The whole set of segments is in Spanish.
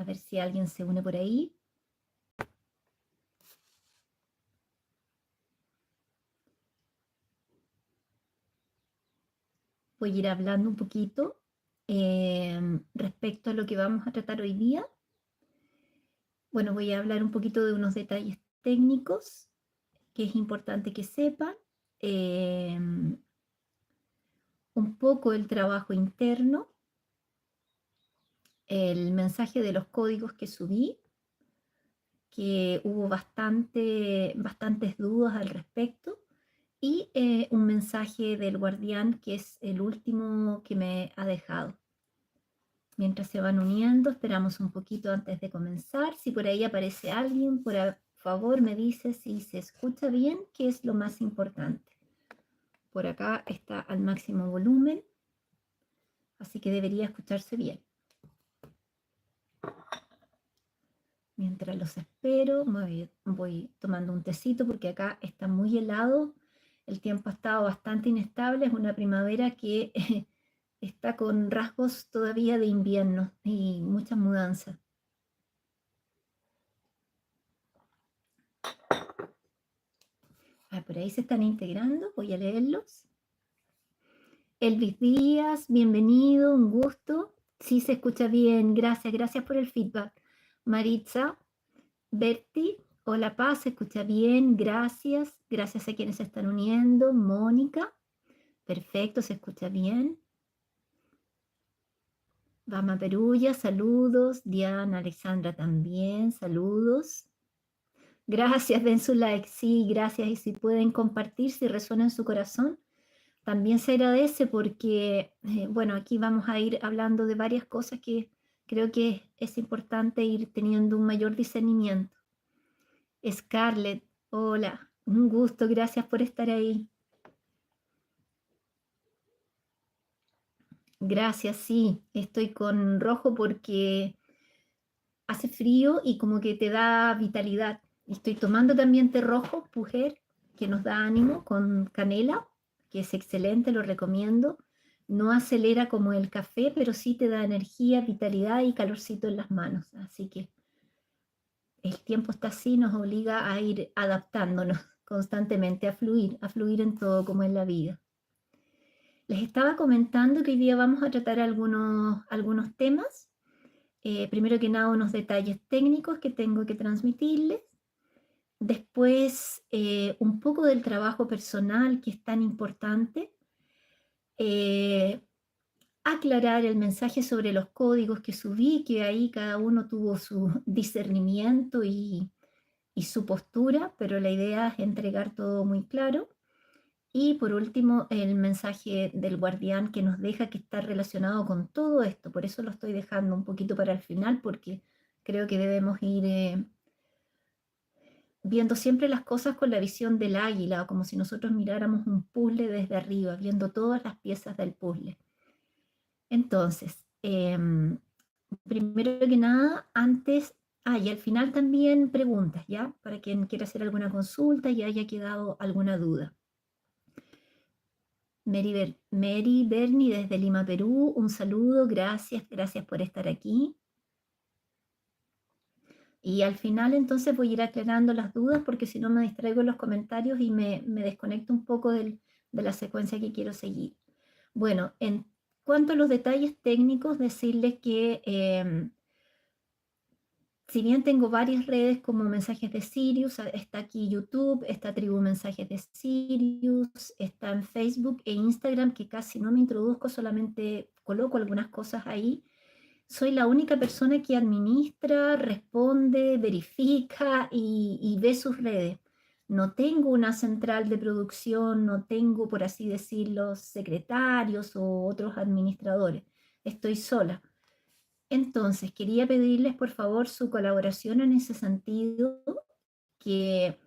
A ver si alguien se une por ahí. Voy a ir hablando un poquito respecto a lo que vamos a tratar hoy día. Bueno, voy a hablar un poquito de unos detalles técnicos que es importante que sepan. Un poco el trabajo interno, el mensaje de los códigos que subí, que hubo bastantes dudas al respecto, y un mensaje del guardián que es el último que me ha dejado. Mientras se van uniendo, esperamos un poquito antes de comenzar. Si por ahí aparece alguien, por favor me dice si se escucha bien, que es lo más importante. Por acá está al máximo volumen, así que debería escucharse bien. Mientras los espero, voy tomando un tecito porque acá está muy helado. El tiempo ha estado bastante inestable, es una primavera que está con rasgos todavía de invierno y muchas mudanzas. Por ahí se están integrando, voy a leerlos. Elvis Díaz, bienvenido, un gusto. Sí, se escucha bien, gracias por el feedback. Maritza, Berti, hola Paz, se escucha bien, gracias a quienes se están uniendo. Mónica, perfecto, se escucha bien. Vama Perulla, saludos. Diana, Alexandra también, saludos. Gracias, den su like, sí, gracias. Y si pueden compartir, si resuena en su corazón, también se agradece porque, bueno, aquí vamos a ir hablando de varias cosas que creo que es importante ir teniendo un mayor discernimiento. Scarlett, hola, un gusto, gracias por estar ahí. Gracias, sí, estoy con rojo porque hace frío y como que te da vitalidad. Estoy tomando también té rojo, Pujer, que nos da ánimo con canela, que es excelente, lo recomiendo. No acelera como el café, pero sí te da energía, vitalidad y calorcito en las manos. Así que el tiempo está así, nos obliga a ir adaptándonos constantemente, a fluir en todo como en la vida. Les estaba comentando que hoy día vamos a tratar algunos temas. Primero que nada, unos detalles técnicos que tengo que transmitirles. Después, un poco del trabajo personal que es tan importante. Aclarar el mensaje sobre los códigos que subí, que ahí cada uno tuvo su discernimiento y su postura, pero la idea es entregar todo muy claro. Y por último, el mensaje del guardián que nos deja, que está relacionado con todo esto. Por eso lo estoy dejando un poquito para el final, porque creo que debemos ir viendo siempre las cosas con la visión del águila, como si nosotros miráramos un puzzle desde arriba, viendo todas las piezas del puzzle. Entonces, primero que nada, antes, y al final también preguntas, ¿ya? Para quien quiera hacer alguna consulta y haya quedado alguna duda. Mary Berni desde Lima, Perú, un saludo, gracias por estar aquí. Y al final entonces voy a ir aclarando las dudas porque si no me distraigo en los comentarios y me desconecto un poco de la secuencia que quiero seguir. Bueno, en cuanto a los detalles técnicos, decirles que si bien tengo varias redes como Mensajes de Sirius, está aquí YouTube, está Tribu Mensajes de Sirius, está en Facebook e Instagram, que casi no me introduzco, solamente coloco algunas cosas ahí. Soy la única persona que administra, responde, verifica y ve sus redes. No tengo una central de producción, no tengo, por así decirlo, secretarios o otros administradores. Estoy sola. Entonces, quería pedirles por favor su colaboración en ese sentido, que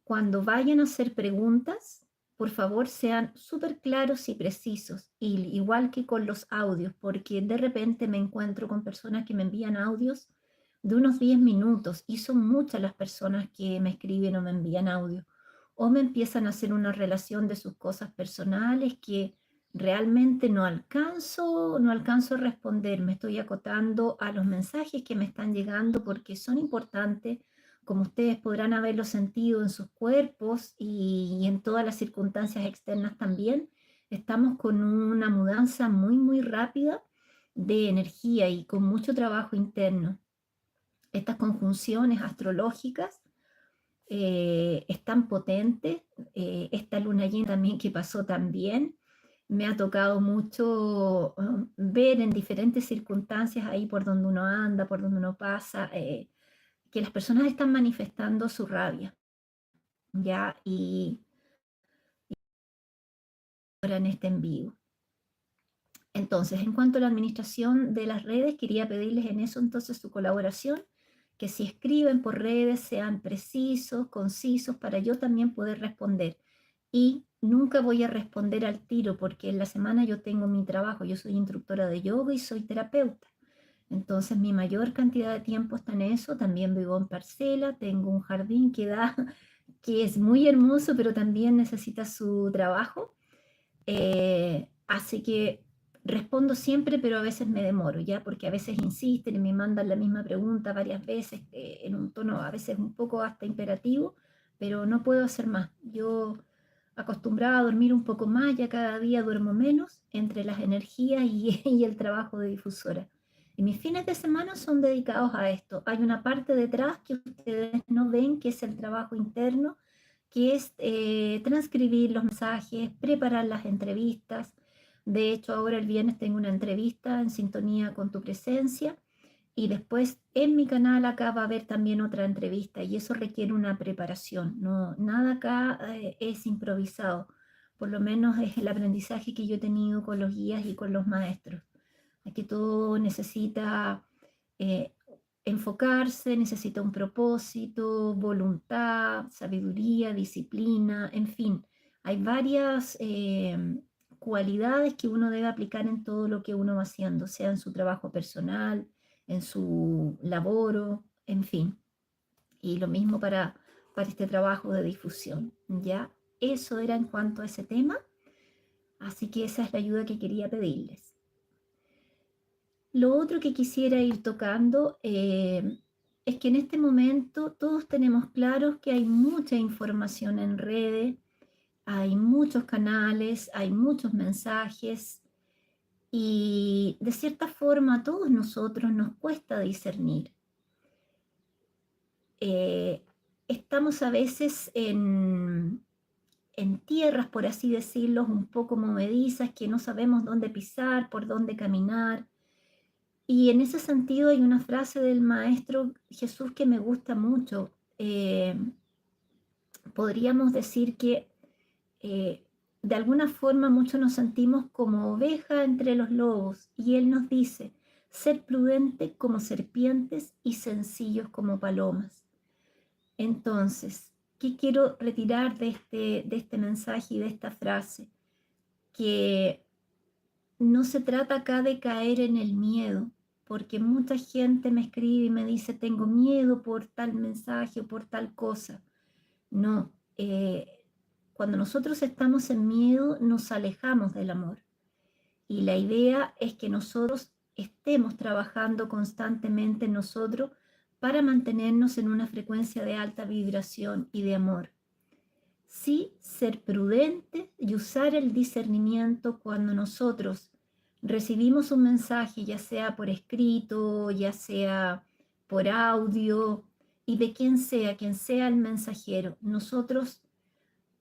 cuando vayan a hacer preguntas, por favor sean súper claros y precisos, igual que con los audios, porque de repente me encuentro con personas que me envían audios de unos 10 minutos y son muchas las personas que me escriben o me envían audio, o me empiezan a hacer una relación de sus cosas personales que realmente no alcanzo a responder, me estoy acotando a los mensajes que me están llegando porque son importantes, como ustedes podrán haberlo sentido en sus cuerpos y en todas las circunstancias externas también. Estamos con una mudanza muy, muy rápida de energía y con mucho trabajo interno. Estas conjunciones astrológicas están potentes. Esta luna llena también que pasó también me ha tocado mucho ver en diferentes circunstancias ahí por donde uno anda, por donde uno pasa, que las personas están manifestando su rabia, ¿ya? Y ahora en este en vivo. Entonces, en cuanto a la administración de las redes, quería pedirles en eso entonces su colaboración, que si escriben por redes sean precisos, concisos, para yo también poder responder. Y nunca voy a responder al tiro, porque en la semana yo tengo mi trabajo, yo soy instructora de yoga y soy terapeuta. Entonces mi mayor cantidad de tiempo está en eso, también vivo en parcela, tengo un jardín que da, que es muy hermoso, pero también necesita su trabajo. Así que respondo siempre, pero a veces me demoro, ¿ya? Porque a veces insisten y me mandan la misma pregunta varias veces, en un tono a veces un poco hasta imperativo, pero no puedo hacer más. Yo acostumbrada a dormir un poco más, ya cada día duermo menos entre las energías y el trabajo de difusora. Y mis fines de semana son dedicados a esto. Hay una parte detrás que ustedes no ven, que es el trabajo interno, que es transcribir los mensajes, preparar las entrevistas. De hecho, ahora el viernes tengo una entrevista en sintonía con tu presencia y después en mi canal acá va a haber también otra entrevista y eso requiere una preparación. No, nada acá es improvisado, por lo menos es el aprendizaje que yo he tenido con los guías y con los maestros. Aquí todo necesita eh, enfocarse, necesita un propósito, voluntad, sabiduría, disciplina, en fin, hay varias cualidades que uno debe aplicar en todo lo que uno va haciendo, sea en su trabajo personal, en su laboro, en fin. Y lo mismo para este trabajo de difusión, ¿ya? Eso era en cuanto a ese tema, así que esa es la ayuda que quería pedirles. Lo otro que quisiera ir tocando es que en este momento todos tenemos claros que hay mucha información en redes, hay muchos canales, hay muchos mensajes y de cierta forma a todos nosotros nos cuesta discernir. Estamos a veces en tierras, por así decirlo, un poco movedizas, que no sabemos dónde pisar, por dónde caminar. Y en ese sentido hay una frase del maestro Jesús que me gusta mucho. Podríamos decir que de alguna forma muchos nos sentimos como oveja entre los lobos y él nos dice, ser prudente como serpientes y sencillos como palomas. Entonces, ¿qué quiero retirar de este mensaje y de esta frase? Que no se trata acá de caer en el miedo, porque mucha gente me escribe y me dice, tengo miedo por tal mensaje o por tal cosa. No, cuando nosotros estamos en miedo, nos alejamos del amor. Y la idea es que nosotros estemos trabajando constantemente en nosotros para mantenernos en una frecuencia de alta vibración y de amor. Sí, ser prudente y usar el discernimiento cuando nosotros recibimos un mensaje, ya sea por escrito, ya sea por audio, y de quien sea el mensajero, nosotros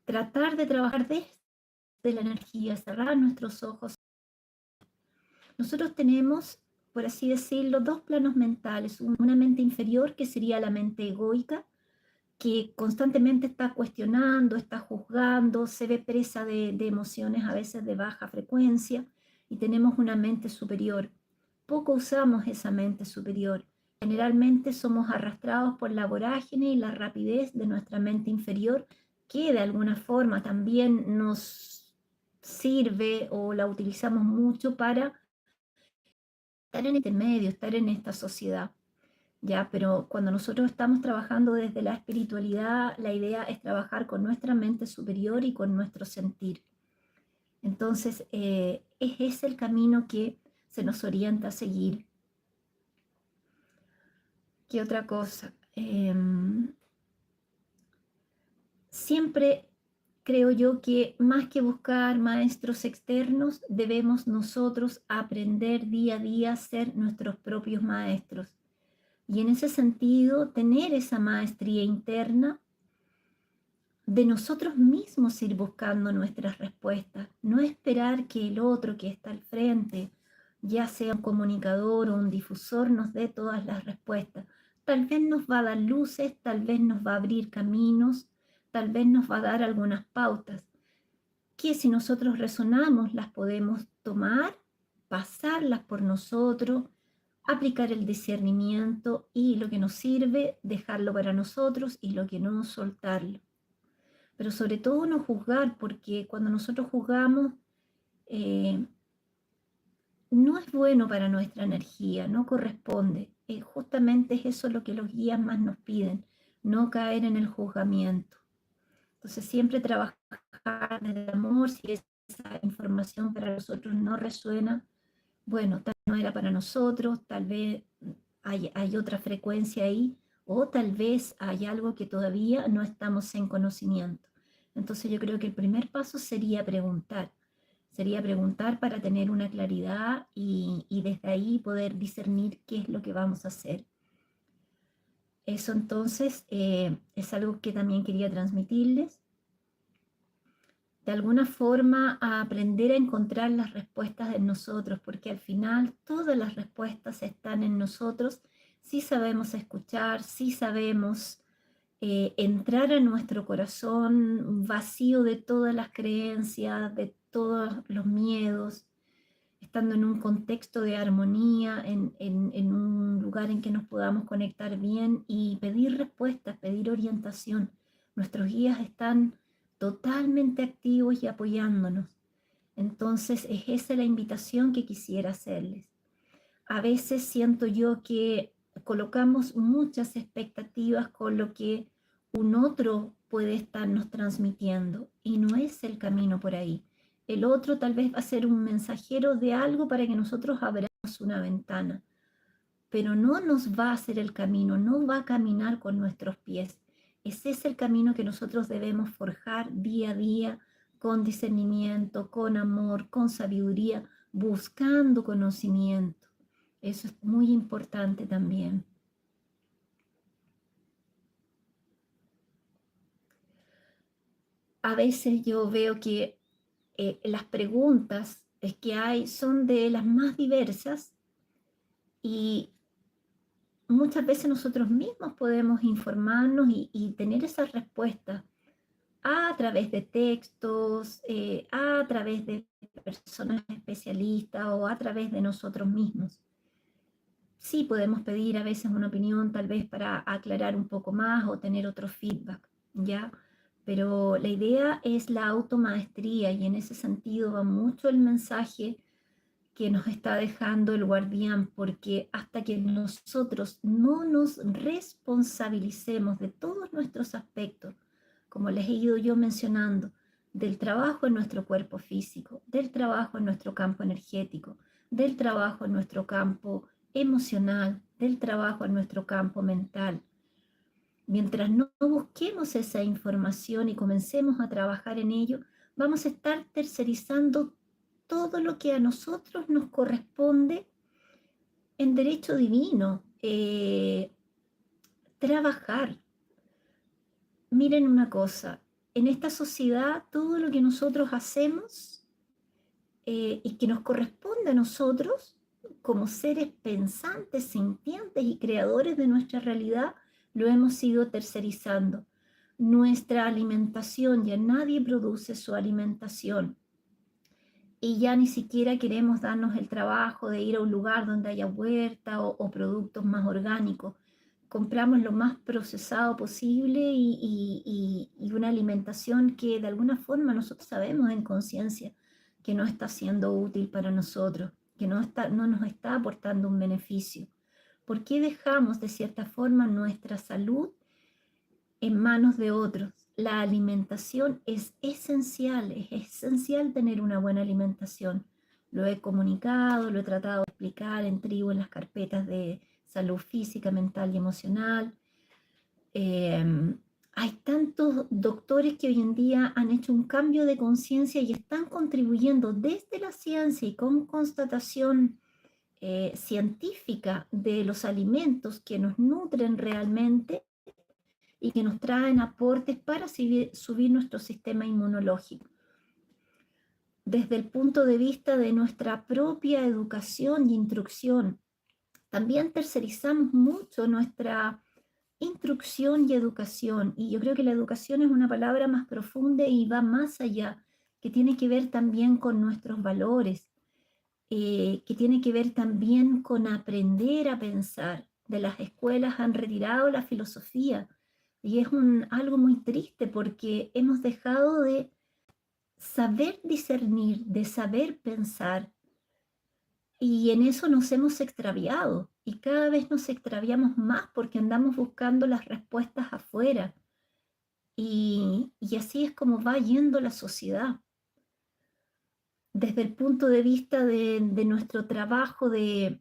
tratar de trabajar desde la energía, cerrar nuestros ojos. Nosotros tenemos, por así decirlo, dos planos mentales, una mente inferior que sería la mente egoica, que constantemente está cuestionando, está juzgando, se ve presa de emociones a veces de baja frecuencia, y tenemos una mente superior. Poco usamos esa mente superior. Generalmente somos arrastrados por la vorágine y la rapidez de nuestra mente inferior, que de alguna forma también nos sirve o la utilizamos mucho para estar en este medio, estar en esta sociedad. Ya, pero cuando nosotros estamos trabajando desde la espiritualidad, la idea es trabajar con nuestra mente superior y con nuestro sentir. Entonces, es ese el camino que se nos orienta a seguir. ¿Qué otra cosa? Siempre creo yo que más que buscar maestros externos, debemos nosotros aprender día a día a ser nuestros propios maestros. Y en ese sentido, tener esa maestría interna de nosotros mismos, ir buscando nuestras respuestas, no esperar que el otro que está al frente, ya sea un comunicador o un difusor, nos dé todas las respuestas. Tal vez nos va a dar luces, tal vez nos va a abrir caminos, tal vez nos va a dar algunas pautas, que si nosotros resonamos las podemos tomar, pasarlas por nosotros, aplicar el discernimiento y lo que nos sirve, dejarlo para nosotros y lo que no, soltarlo. Pero sobre todo no juzgar, porque cuando nosotros juzgamos, no es bueno para nuestra energía, no corresponde. Justamente es eso lo que los guías más nos piden, no caer en el juzgamiento. Entonces siempre trabajar desde el amor. Si esa información para nosotros no resuena, bueno, tal vez no era para nosotros, tal vez hay otra frecuencia ahí, o tal vez hay algo que todavía no estamos en conocimiento. Entonces yo creo que el primer paso sería preguntar para tener una claridad y desde ahí poder discernir qué es lo que vamos a hacer. Eso entonces es algo que también quería transmitirles. De alguna forma a aprender a encontrar las respuestas en nosotros, porque al final todas las respuestas están en nosotros si sabemos escuchar, si sabemos entrar a nuestro corazón vacío de todas las creencias, de todos los miedos, estando en un contexto de armonía, en un lugar en que nos podamos conectar bien y pedir respuestas, pedir orientación. Nuestros guías están totalmente activos y apoyándonos. Entonces es esa la invitación que quisiera hacerles. A veces siento yo que colocamos muchas expectativas con lo que un otro puede estarnos transmitiendo y no es el camino por ahí. El otro tal vez va a ser un mensajero de algo para que nosotros abramos una ventana, pero no nos va a hacer el camino, no va a caminar con nuestros pies. Ese es el camino que nosotros debemos forjar día a día, con discernimiento, con amor, con sabiduría, buscando conocimiento. Eso es muy importante también. A veces yo veo que las preguntas que hay son de las más diversas y muchas veces nosotros mismos podemos informarnos y tener esas respuestas a través de textos, a través de personas especialistas o a través de nosotros mismos. Sí podemos pedir a veces una opinión tal vez para aclarar un poco más o tener otro feedback, ¿ya? Pero la idea es la automaestría y en ese sentido va mucho el mensaje que nos está dejando el guardián, porque hasta que nosotros no nos responsabilicemos de todos nuestros aspectos, como les he ido yo mencionando, del trabajo en nuestro cuerpo físico, del trabajo en nuestro campo energético, del trabajo en nuestro campo emocional, del trabajo en nuestro campo mental. Mientras no busquemos esa información y comencemos a trabajar en ello, vamos a estar tercerizando todo lo que a nosotros nos corresponde en derecho divino. Trabajar. Miren una cosa, en esta sociedad todo lo que nosotros hacemos y que nos corresponde a nosotros como seres pensantes, sintientes y creadores de nuestra realidad, lo hemos ido tercerizando. Nuestra alimentación, ya nadie produce su alimentación y ya ni siquiera queremos darnos el trabajo de ir a un lugar donde haya huerta o productos más orgánicos. Compramos lo más procesado posible y una alimentación que de alguna forma nosotros sabemos en conciencia que no está siendo útil para nosotros, que no nos está aportando un beneficio. ¿Por qué dejamos de cierta forma nuestra salud en manos de otros? la alimentación es esencial tener una buena alimentación. Lo he comunicado, lo he tratado de explicar en tribu, en las carpetas de salud física, mental y emocional. Eh, Hay tantos doctores que hoy en día han hecho un cambio de conciencia y están contribuyendo desde la ciencia y con constatación científica de los alimentos que nos nutren realmente y que nos traen aportes para subir nuestro sistema inmunológico. Desde el punto de vista de nuestra propia educación y instrucción, también tercerizamos mucho nuestra instrucción y educación, y yo creo que la educación es una palabra más profunda y va más allá, que tiene que ver también con nuestros valores, que tiene que ver también con aprender a pensar. De las escuelas han retirado la filosofía y es algo muy triste porque hemos dejado de saber discernir, de saber pensar, y en eso nos hemos extraviado y cada vez nos extraviamos más porque andamos buscando las respuestas afuera, y así es como va yendo la sociedad. Desde el punto de vista de nuestro trabajo en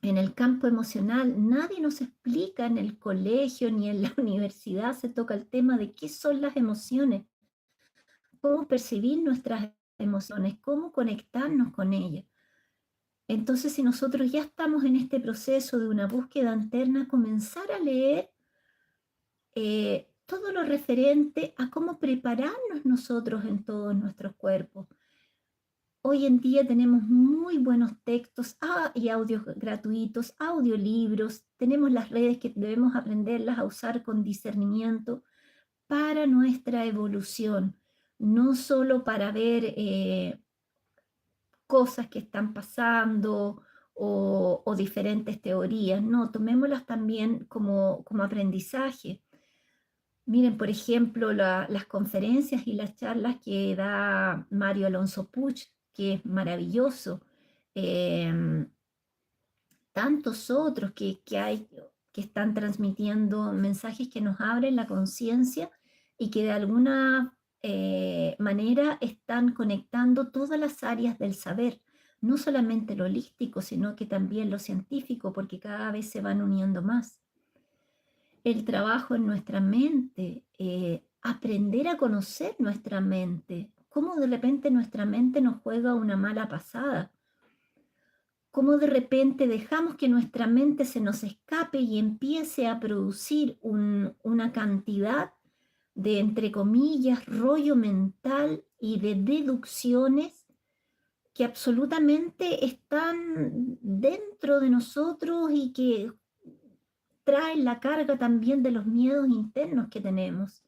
el campo emocional, nadie nos explica en el colegio ni en la universidad se toca el tema de qué son las emociones, cómo percibir nuestras emociones, cómo conectarnos con ellas. Entonces, si nosotros ya estamos en este proceso de una búsqueda interna, comenzar a leer todo lo referente a cómo prepararnos nosotros en todos nuestros cuerpos. Hoy en día tenemos muy buenos textos y audios gratuitos, audiolibros, tenemos las redes que debemos aprenderlas a usar con discernimiento para nuestra evolución, no solo para ver cosas que están pasando o diferentes teorías, no, tomémoslas también como aprendizaje. Miren, por ejemplo, las conferencias y las charlas que da Mario Alonso Puig, que es maravilloso. Em, Tantos otros que hay que están transmitiendo mensajes que nos abren la conciencia y que de alguna manera están conectando todas las áreas del saber, no solamente lo holístico, sino que también lo científico, porque cada vez se van uniendo más. El trabajo en nuestra mente, aprender a conocer nuestra mente, cómo de repente nuestra mente nos juega una mala pasada, cómo de repente dejamos que nuestra mente se nos escape y empiece a producir una cantidad de, entre comillas, rollo mental y de deducciones que absolutamente están dentro de nosotros y que traen la carga también de los miedos internos que tenemos.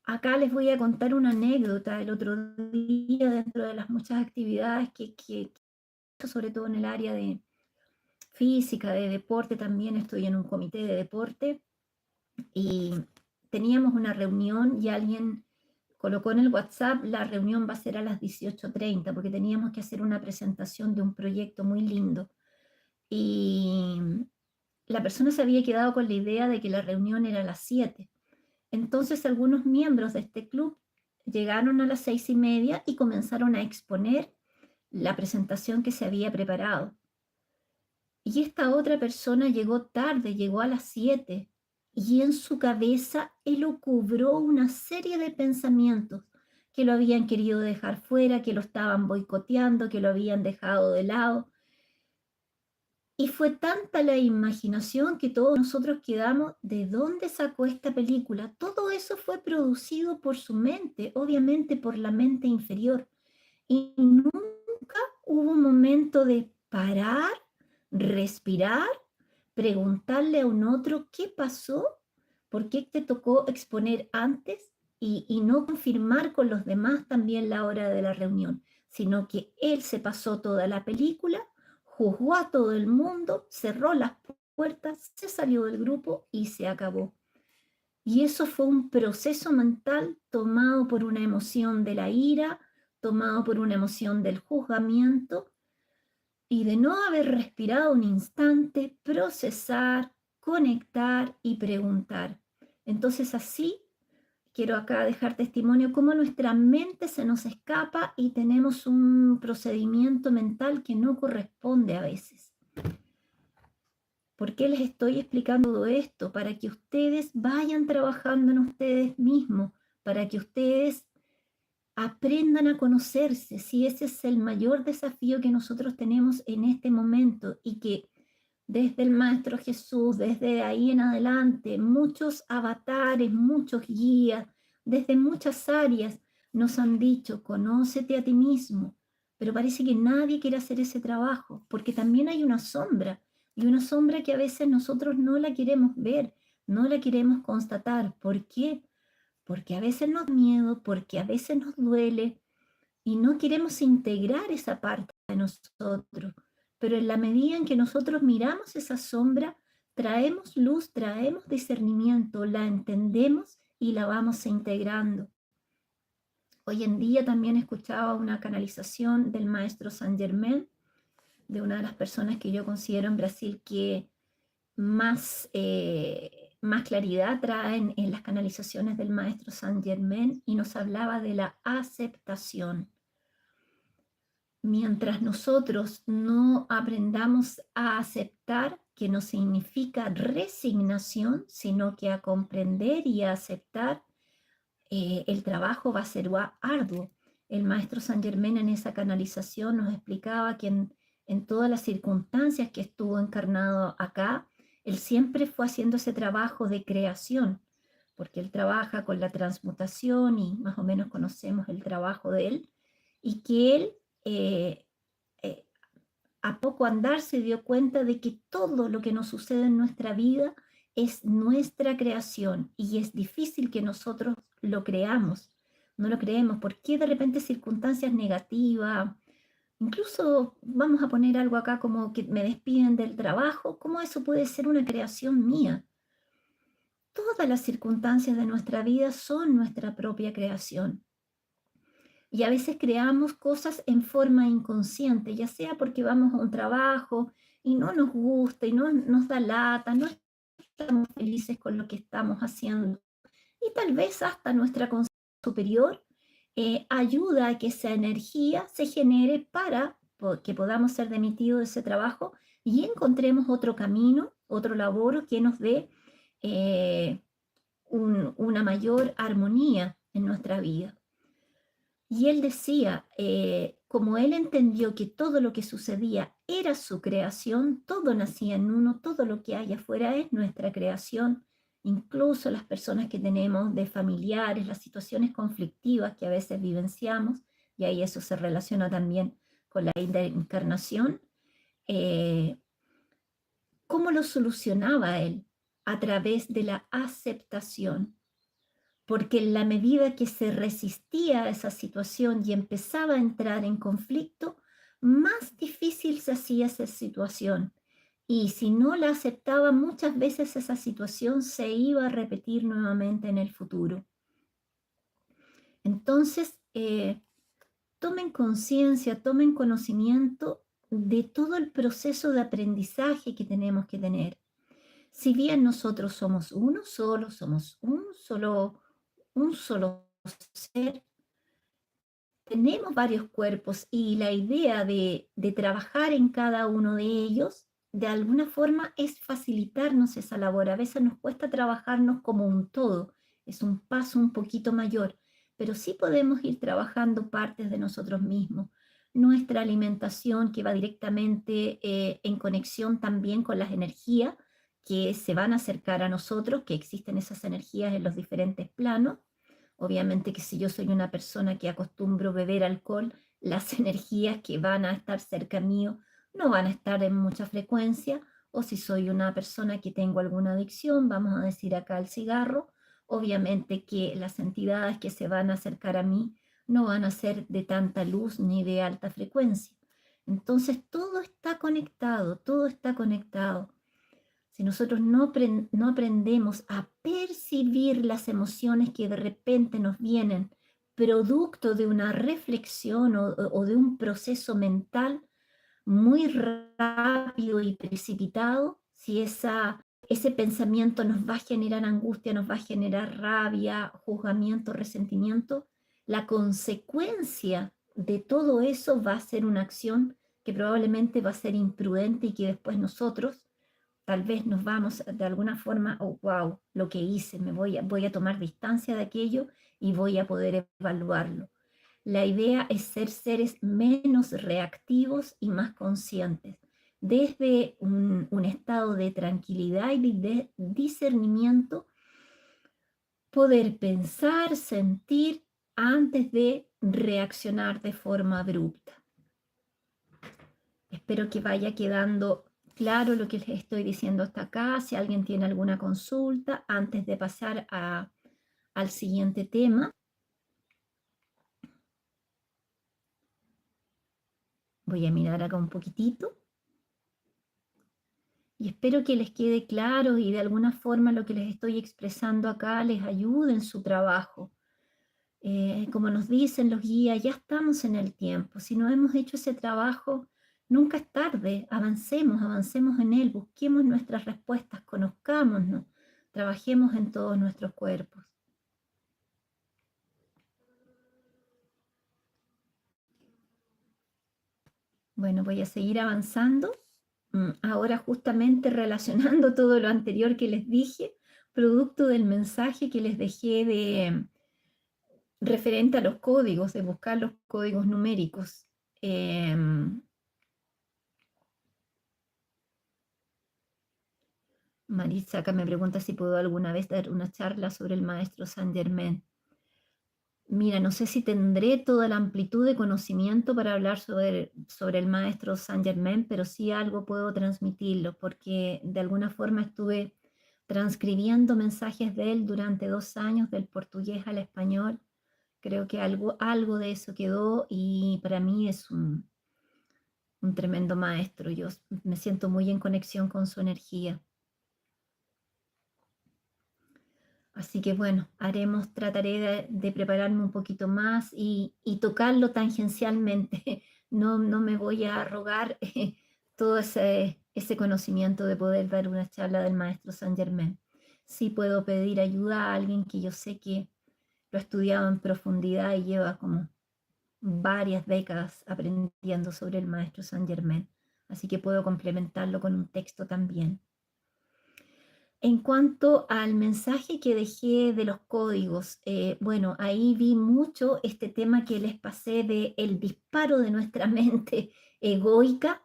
Acá les voy a contar una anécdota. El otro día, dentro de las muchas actividades que sobre todo en el área de física, de deporte, también estoy en un comité de deporte, y teníamos una reunión y alguien colocó en el WhatsApp: la reunión va a ser a las 18:30, porque teníamos que hacer una presentación de un proyecto muy lindo. Y la persona se había quedado con la idea de que la reunión era a las 7. Entonces algunos miembros de este club llegaron a las 6:30 y comenzaron a exponer la presentación que se había preparado. Y esta otra persona llegó tarde, llegó a las 7, y en su cabeza él cubrió una serie de pensamientos que lo habían querido dejar fuera, que lo estaban boicoteando, que lo habían dejado de lado. Y fue tanta la imaginación que todos nosotros quedamos: ¿de dónde sacó esta película? Todo eso fue producido por su mente, obviamente por la mente inferior. Y nunca hubo un momento de parar, respirar, preguntarle a un otro qué pasó, por qué te tocó exponer antes, y no confirmar con los demás también la hora de la reunión, sino que él se pasó toda la película, juzgó a todo el mundo, cerró las puertas, se salió del grupo y se acabó. Y eso fue un proceso mental tomado por una emoción de la ira, tomado por una emoción del juzgamiento, y de no haber respirado un instante, procesar, conectar y preguntar. Entonces así quiero acá dejar testimonio cómo nuestra mente se nos escapa y tenemos un procedimiento mental que no corresponde a veces. ¿Por qué les estoy explicando todo esto? Para que ustedes vayan trabajando en ustedes mismos, para que ustedes aprendan a conocerse, si ese es el mayor desafío que nosotros tenemos en este momento y que desde el Maestro Jesús, desde ahí en adelante, muchos avatares, muchos guías, desde muchas áreas nos han dicho, conócete a ti mismo, pero parece que nadie quiere hacer ese trabajo, porque también hay una sombra, y una sombra que a veces nosotros no la queremos ver, no la queremos constatar. ¿Por qué? Porque a veces nos da miedo, porque a veces nos duele, y no queremos integrar esa parte de nosotros. Pero en la medida en que nosotros miramos esa sombra, traemos luz, traemos discernimiento, la entendemos y la vamos integrando. Hoy en día también escuchaba una canalización del maestro Saint Germain, de una de las personas que yo considero en Brasil que más claridad traen en las canalizaciones del maestro Saint Germain, y nos hablaba de la aceptación. Mientras nosotros no aprendamos a aceptar, que no significa resignación, sino que a comprender y a aceptar, el trabajo va a ser arduo. El maestro Saint Germain en esa canalización nos explicaba que en todas las circunstancias que estuvo encarnado acá, él siempre fue haciendo ese trabajo de creación, porque él trabaja con la transmutación y más o menos conocemos el trabajo de él, y que él eh, eh, a poco andar se dio cuenta de que todo lo que nos sucede en nuestra vida es nuestra creación y es difícil que nosotros lo creamos, no lo creemos, porque de repente circunstancias negativas, incluso vamos a poner algo acá como que me despiden del trabajo, ¿cómo eso puede ser una creación mía? Todas las circunstancias de nuestra vida son nuestra propia creación. Y a veces creamos cosas en forma inconsciente, ya sea porque vamos a un trabajo y no nos gusta y no nos da lata, no estamos felices con lo que estamos haciendo. Y tal vez hasta nuestra conciencia superior ayuda a que esa energía se genere para que podamos ser demitidos de ese trabajo y encontremos otro camino, otro labor que nos dé una mayor armonía en nuestra vida. Y él decía, como él entendió que todo lo que sucedía era su creación, todo nacía en uno, todo lo que hay afuera es nuestra creación, incluso las personas que tenemos de familiares, las situaciones conflictivas que a veces vivenciamos, y ahí eso se relaciona también con la encarnación. ¿Cómo lo solucionaba él? A través de la aceptación, porque en la medida que se resistía a esa situación y empezaba a entrar en conflicto, más difícil se hacía esa situación. Y si no la aceptaba, muchas veces esa situación se iba a repetir nuevamente en el futuro. Entonces, tomen conciencia, tomen conocimiento de todo el proceso de aprendizaje que tenemos que tener. Si bien nosotros somos uno solo, somos un solo ser, tenemos varios cuerpos y la idea de trabajar en cada uno de ellos, de alguna forma, es facilitarnos esa labor. A veces nos cuesta trabajarnos como un todo, es un paso un poquito mayor, pero sí podemos ir trabajando partes de nosotros mismos. Nuestra alimentación, que va directamente en conexión también con las energías que se van a acercar a nosotros, que existen esas energías en los diferentes planos. Obviamente que si yo soy una persona que acostumbro beber alcohol, las energías que van a estar cerca mío no van a estar en mucha frecuencia, o si soy una persona que tengo alguna adicción, vamos a decir acá al cigarro, obviamente que las entidades que se van a acercar a mí no van a ser de tanta luz ni de alta frecuencia. Entonces todo está conectado, todo está conectado. Si nosotros no aprendemos a percibir las emociones que de repente nos vienen producto de una reflexión o de un proceso mental muy rápido y precipitado, si esa ese pensamiento nos va a generar angustia, nos va a generar rabia, juzgamiento, resentimiento. La consecuencia de todo eso va a ser una acción que probablemente va a ser imprudente y que después nosotros tal vez nos vamos de alguna forma, oh, wow, lo que hice, voy a tomar distancia de aquello y voy a poder evaluarlo. La idea es ser seres menos reactivos y más conscientes, desde un estado de tranquilidad y de discernimiento, poder pensar, sentir antes de reaccionar de forma abrupta. Espero que vaya quedando claro lo que les estoy diciendo hasta acá. Si alguien tiene alguna consulta, antes de pasar al siguiente tema. Voy a mirar acá un poquitito. Y espero que les quede claro y de alguna forma lo que les estoy expresando acá les ayude en su trabajo. Como nos dicen los guías, ya estamos en el tiempo. Si no hemos hecho ese trabajo, nunca es tarde. Avancemos en él, busquemos nuestras respuestas, conozcámonos, trabajemos en todos nuestros cuerpos. Bueno, voy a seguir avanzando. Ahora justamente relacionando todo lo anterior que les dije, producto del mensaje que les dejé de referente a los códigos, de buscar los códigos numéricos. Maritza acá me pregunta si puedo alguna vez dar una charla sobre el maestro Saint Germain. Mira, no sé si tendré toda la amplitud de conocimiento para hablar sobre el maestro Saint Germain, pero sí algo puedo transmitirlo, porque de alguna forma estuve transcribiendo mensajes de él durante 2 años, del portugués al español. Creo que algo de eso quedó y para mí es un tremendo maestro. Yo me siento muy en conexión con su energía. Así que bueno, trataré de prepararme un poquito más y tocarlo tangencialmente. No me voy a arrogar todo ese conocimiento de poder dar una charla del maestro Saint Germain. Sí puedo pedir ayuda a alguien que yo sé que lo ha estudiado en profundidad y lleva como varias décadas aprendiendo sobre el maestro Saint Germain. Así que puedo complementarlo con un texto también. En cuanto al mensaje que dejé de los códigos, bueno, ahí vi mucho este tema que les pasé de el disparo de nuestra mente egoica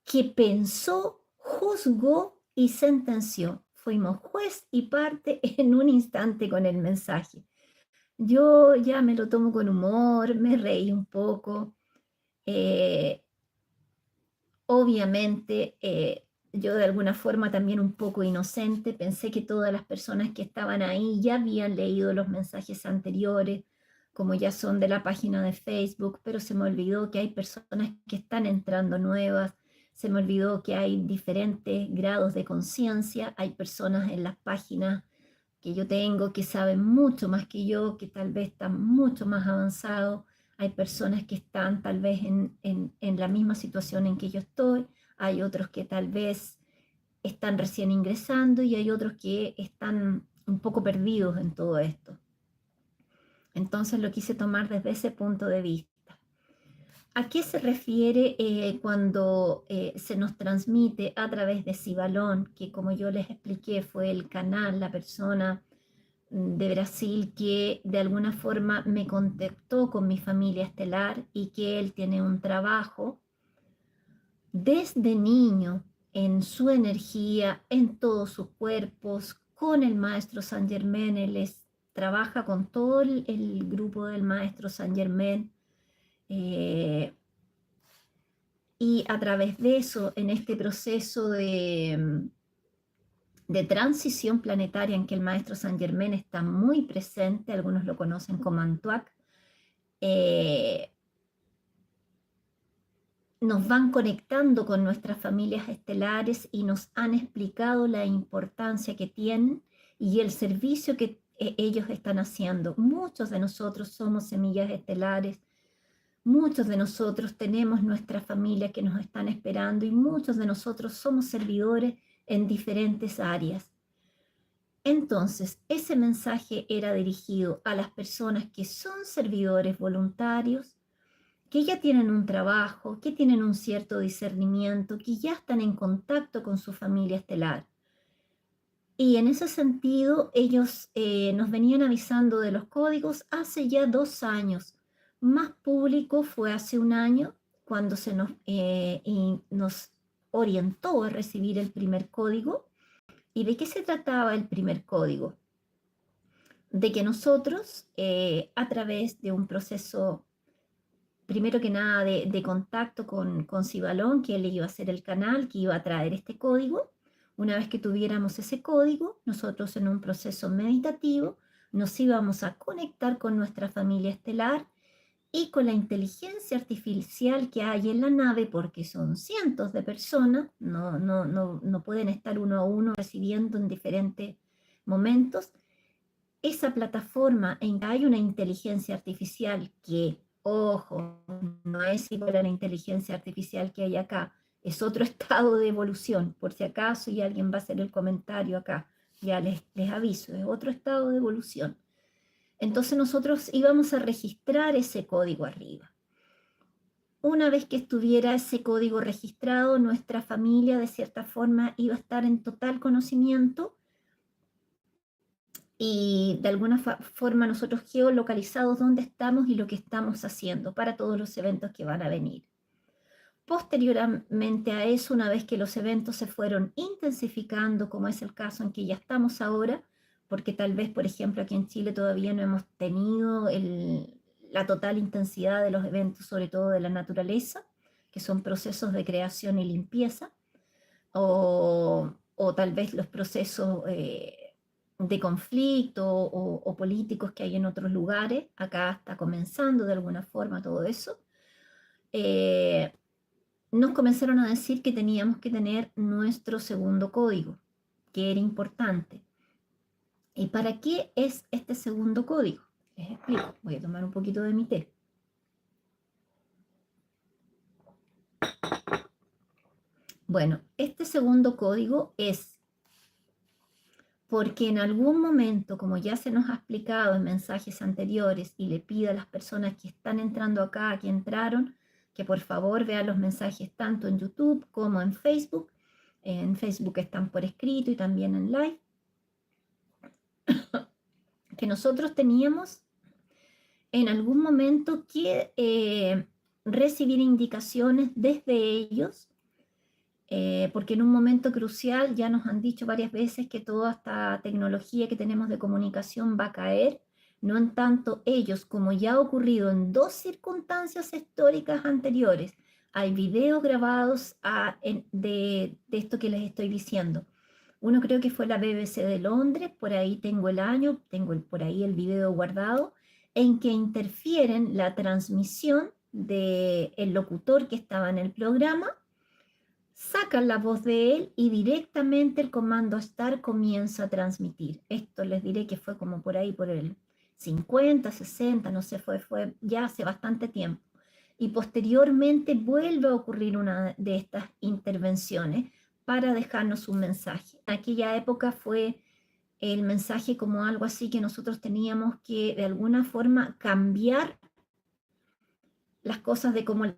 que pensó, juzgó y sentenció. Fuimos juez y parte en un instante con el mensaje. Yo ya me lo tomo con humor, me reí un poco. Obviamente, yo de alguna forma también un poco inocente, pensé que todas las personas que estaban ahí ya habían leído los mensajes anteriores, como ya son de la página de Facebook, pero se me olvidó que hay personas que están entrando nuevas, se me olvidó que hay diferentes grados de conciencia, hay personas en las páginas que yo tengo que saben mucho más que yo, que tal vez están mucho más avanzados. Hay personas que están tal vez en la misma situación en que yo estoy, hay otros que tal vez están recién ingresando y hay otros que están un poco perdidos en todo esto. Entonces lo quise tomar desde ese punto de vista. ¿A qué se refiere cuando se nos transmite a través de Cibalón, que como yo les expliqué fue el canal, la persona de Brasil que de alguna forma me contactó con mi familia estelar y que él tiene un trabajo desde niño en su energía, en todos sus cuerpos, con el maestro Saint Germain. Él trabaja con todo el grupo del maestro Saint Germain. Y a través de eso, en este proceso de transición planetaria en que el maestro Saint Germain está muy presente, algunos lo conocen como Antuac, nos van conectando con nuestras familias estelares y nos han explicado la importancia que tienen y el servicio que ellos están haciendo. Muchos de nosotros somos semillas estelares, muchos de nosotros tenemos nuestra familia que nos están esperando y muchos de nosotros somos servidores en diferentes áreas. Entonces, ese mensaje era dirigido a las personas que son servidores voluntarios, que ya tienen un trabajo, que tienen un cierto discernimiento, que ya están en contacto con su familia estelar. Y en ese sentido, ellos nos venían avisando de los códigos hace ya 2 años. Más público fue hace 1 año, cuando se nos orientó a recibir el primer código. ¿Y de qué se trataba el primer código? De que nosotros, a través de un proceso, primero que nada, de contacto con Cibalón, que él iba a ser el canal que iba a traer este código, una vez que tuviéramos ese código, nosotros en un proceso meditativo nos íbamos a conectar con nuestra familia estelar y con la inteligencia artificial que hay en la nave, porque son cientos de personas, no pueden estar uno a uno recibiendo en diferentes momentos. Esa plataforma en que hay una inteligencia artificial que, ojo, no es igual a la inteligencia artificial que hay acá, es otro estado de evolución, por si acaso y alguien va a hacer el comentario acá, ya les aviso, es otro estado de evolución. Entonces nosotros íbamos a registrar ese código arriba. Una vez que estuviera ese código registrado, nuestra familia de cierta forma iba a estar en total conocimiento y de alguna forma nosotros geolocalizados dónde estamos y lo que estamos haciendo para todos los eventos que van a venir. Posteriormente a eso, una vez que los eventos se fueron intensificando, como es el caso en que ya estamos ahora, porque tal vez, por ejemplo, aquí en Chile todavía no hemos tenido la total intensidad de los eventos, sobre todo de la naturaleza, que son procesos de creación y limpieza, o tal vez los procesos de conflicto o políticos que hay en otros lugares. Acá está comenzando de alguna forma todo eso. Nos comenzaron a decir que teníamos que tener nuestro segundo código, que era importante. ¿Y para qué es este segundo código? Les explico. Voy a tomar un poquito de mi té. Bueno, este segundo código es porque en algún momento, como ya se nos ha explicado en mensajes anteriores, y le pido a las personas que están entrando acá, que entraron, que por favor vean los mensajes tanto en YouTube como en Facebook. En Facebook están por escrito y también en live. Que nosotros teníamos en algún momento que recibir indicaciones desde ellos, porque en un momento crucial ya nos han dicho varias veces que toda esta tecnología que tenemos de comunicación va a caer, no en tanto ellos, como ya ha ocurrido en 2 circunstancias históricas anteriores, hay videos grabados de esto que les estoy diciendo. Uno creo que fue la BBC de Londres, por ahí tengo el año, tengo por ahí el video guardado, en que interfieren la transmisión del locutor que estaba en el programa, sacan la voz de él y directamente el comando STAR comienza a transmitir. Esto les diré que fue como por ahí por el 50, 60, no sé, fue ya hace bastante tiempo. Y posteriormente vuelve a ocurrir una de estas intervenciones para dejarnos un mensaje. En aquella época fue el mensaje como algo así que nosotros teníamos que de alguna forma cambiar las cosas de cómo las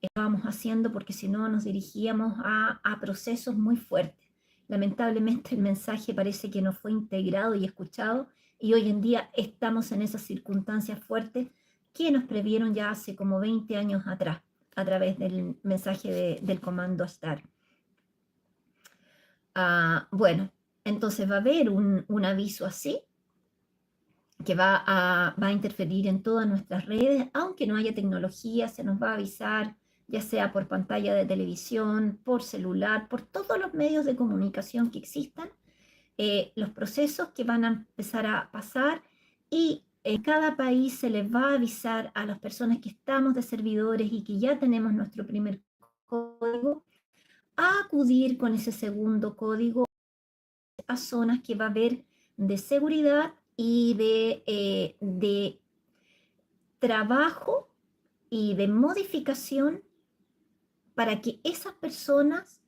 estábamos haciendo, porque si no nos dirigíamos a procesos muy fuertes. Lamentablemente el mensaje parece que no fue integrado y escuchado, y hoy en día estamos en esas circunstancias fuertes que nos previeron ya hace como 20 años atrás, a través del mensaje del comando STAR. Bueno, entonces va a haber un aviso así, que va a interferir en todas nuestras redes, aunque no haya tecnología, se nos va a avisar, ya sea por pantalla de televisión, por celular, por todos los medios de comunicación que existan, los procesos que van a empezar a pasar, y en cada país se les va a avisar a las personas que estamos de servidores y que ya tenemos nuestro primer código, a acudir con ese segundo código a zonas que va a haber de seguridad y de trabajo y de modificación para que esas personas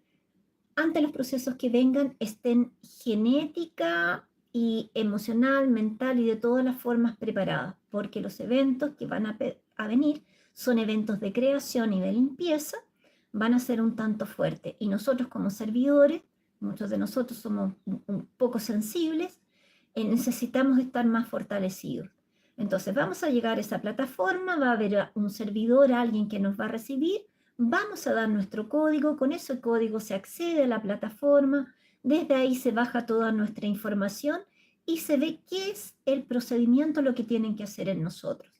ante los procesos que vengan, estén genética y emocional, mental y de todas las formas preparadas, porque los eventos que van a venir son eventos de creación y de limpieza, van a ser un tanto fuertes. Y nosotros como servidores, muchos de nosotros somos un poco sensibles, necesitamos estar más fortalecidos. Entonces vamos a llegar a esa plataforma, va a haber un servidor, alguien que nos va a recibir, vamos a dar nuestro código, con ese código se accede a la plataforma, desde ahí se baja toda nuestra información y se ve qué es el procedimiento, lo que tienen que hacer en nosotros.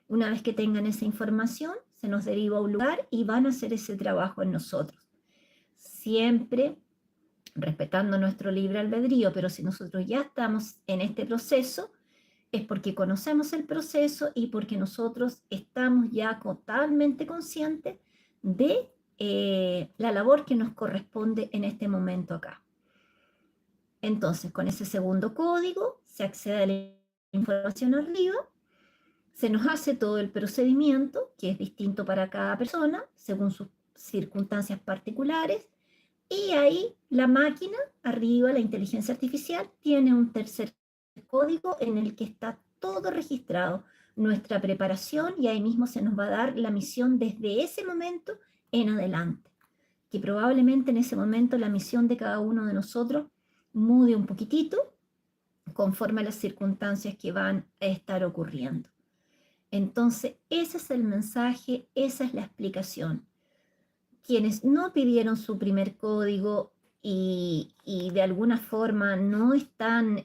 Una vez que tengan esa información, se nos deriva a un lugar y van a hacer ese trabajo en nosotros. Siempre respetando nuestro libre albedrío, pero si nosotros ya estamos en este proceso, es porque conocemos el proceso y porque nosotros estamos ya totalmente conscientes de la labor que nos corresponde en este momento acá. Entonces, con ese segundo código se accede a la información arriba, se nos hace todo el procedimiento, que es distinto para cada persona, según sus circunstancias particulares, y ahí la máquina, arriba, la inteligencia artificial, tiene un tercer código en el que está todo registrado, nuestra preparación, y ahí mismo se nos va a dar la misión desde ese momento en adelante. Que probablemente en ese momento la misión de cada uno de nosotros mude un poquitito conforme a las circunstancias que van a estar ocurriendo. Entonces, ese es el mensaje, esa es la explicación. Quienes no pidieron su primer código y de alguna forma no están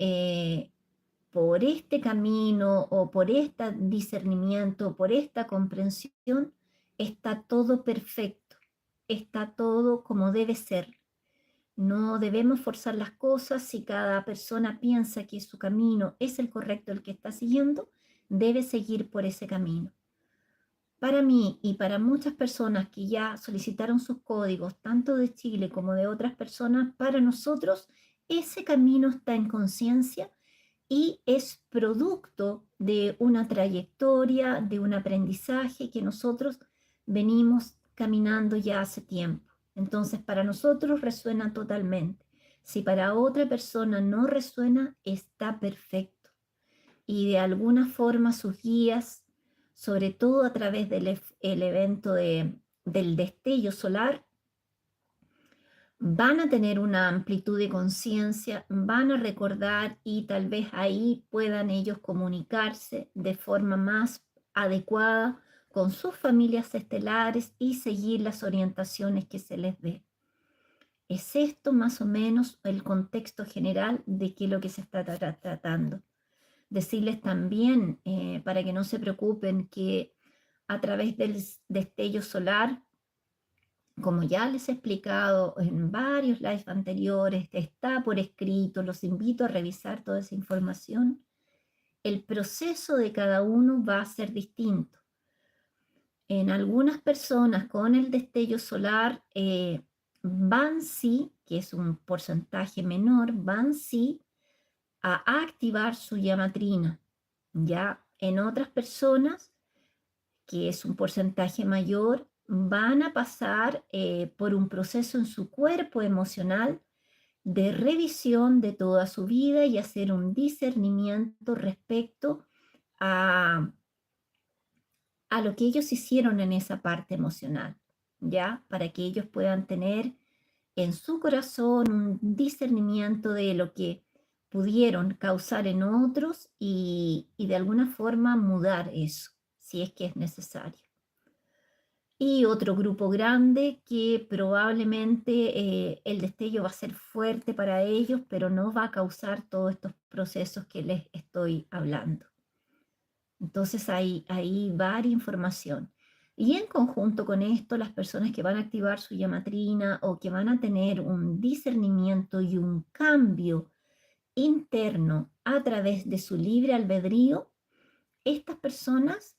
por este camino o por este discernimiento, por esta comprensión, está todo perfecto, está todo como debe ser. No debemos forzar las cosas. Si cada persona piensa que su camino es el correcto, el que está siguiendo, debe seguir por ese camino. Para mí y para muchas personas que ya solicitaron sus códigos, tanto de Chile como de otras personas, para nosotros ese camino está en conciencia y es producto de una trayectoria, de un aprendizaje que nosotros venimos caminando ya hace tiempo. Entonces, para nosotros resuena totalmente. Si para otra persona no resuena, está perfecto. Y de alguna forma sus guías, sobre todo a través del evento del destello solar, van a tener una amplitud de conciencia, van a recordar y tal vez ahí puedan ellos comunicarse de forma más adecuada con sus familias estelares y seguir las orientaciones que se les dé. Es esto más o menos el contexto general de qué es lo que se está tratando. Decirles también, para que no se preocupen, que a través del destello solar, como ya les he explicado en varios lives anteriores, está por escrito, los invito a revisar toda esa información, el proceso de cada uno va a ser distinto. En algunas personas con el destello solar van sí, que es un porcentaje menor, van sí a activar su llamatrina. Ya en otras personas, que es un porcentaje mayor, van a pasar por un proceso en su cuerpo emocional de revisión de toda su vida y hacer un discernimiento respecto a, a lo que ellos hicieron en esa parte emocional, ¿ya? Para que ellos puedan tener en su corazón un discernimiento de lo que pudieron causar en otros y de alguna forma mudar eso, si es que es necesario. Y otro grupo grande que probablemente el destello va a ser fuerte para ellos, pero no va a causar todos estos procesos que les estoy hablando. Entonces hay varia información. Y en conjunto con esto, las personas que van a activar su llamatrina o que van a tener un discernimiento y un cambio interno a través de su libre albedrío, estas personas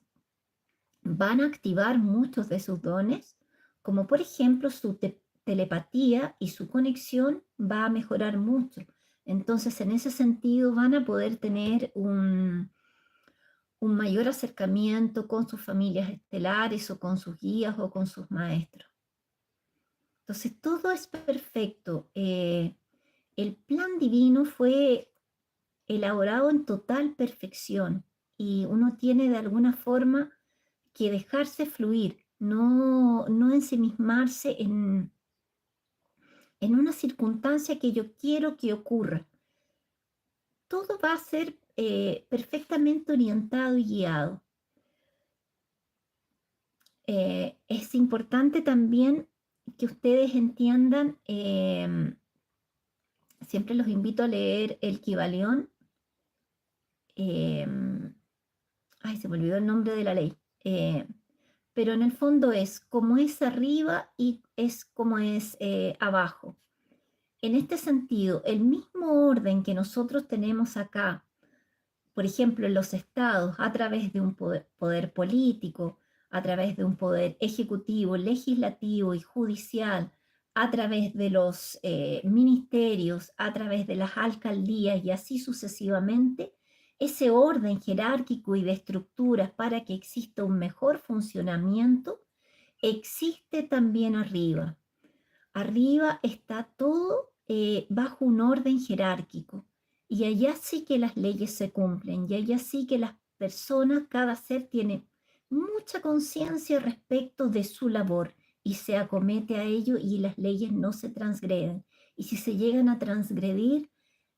van a activar muchos de sus dones, como por ejemplo su telepatía y su conexión va a mejorar mucho. Entonces, en ese sentido, van a poder tener un mayor acercamiento con sus familias estelares o con sus guías o con sus maestros. Entonces todo es perfecto. El plan divino fue elaborado en total perfección y uno tiene de alguna forma que dejarse fluir, no ensimismarse en una circunstancia que yo quiero que ocurra. Todo va a ser perfectamente orientado y guiado. Es importante también que ustedes entiendan, siempre los invito a leer el Kybalión. Ay, se me olvidó el nombre de la ley. Pero en el fondo es como es arriba y es como es abajo. En este sentido, el mismo orden que nosotros tenemos acá, por ejemplo, en los estados, a través de un poder político, a través de un poder ejecutivo, legislativo y judicial, a través de los ministerios, a través de las alcaldías y así sucesivamente, ese orden jerárquico y de estructuras para que exista un mejor funcionamiento, existe también arriba. Arriba está todo bajo un orden jerárquico y allá sí que las leyes se cumplen y allá sí que las personas, cada ser tiene mucha conciencia respecto de su labor y se acomete a ello y las leyes no se transgreden. Y si se llegan a transgredir,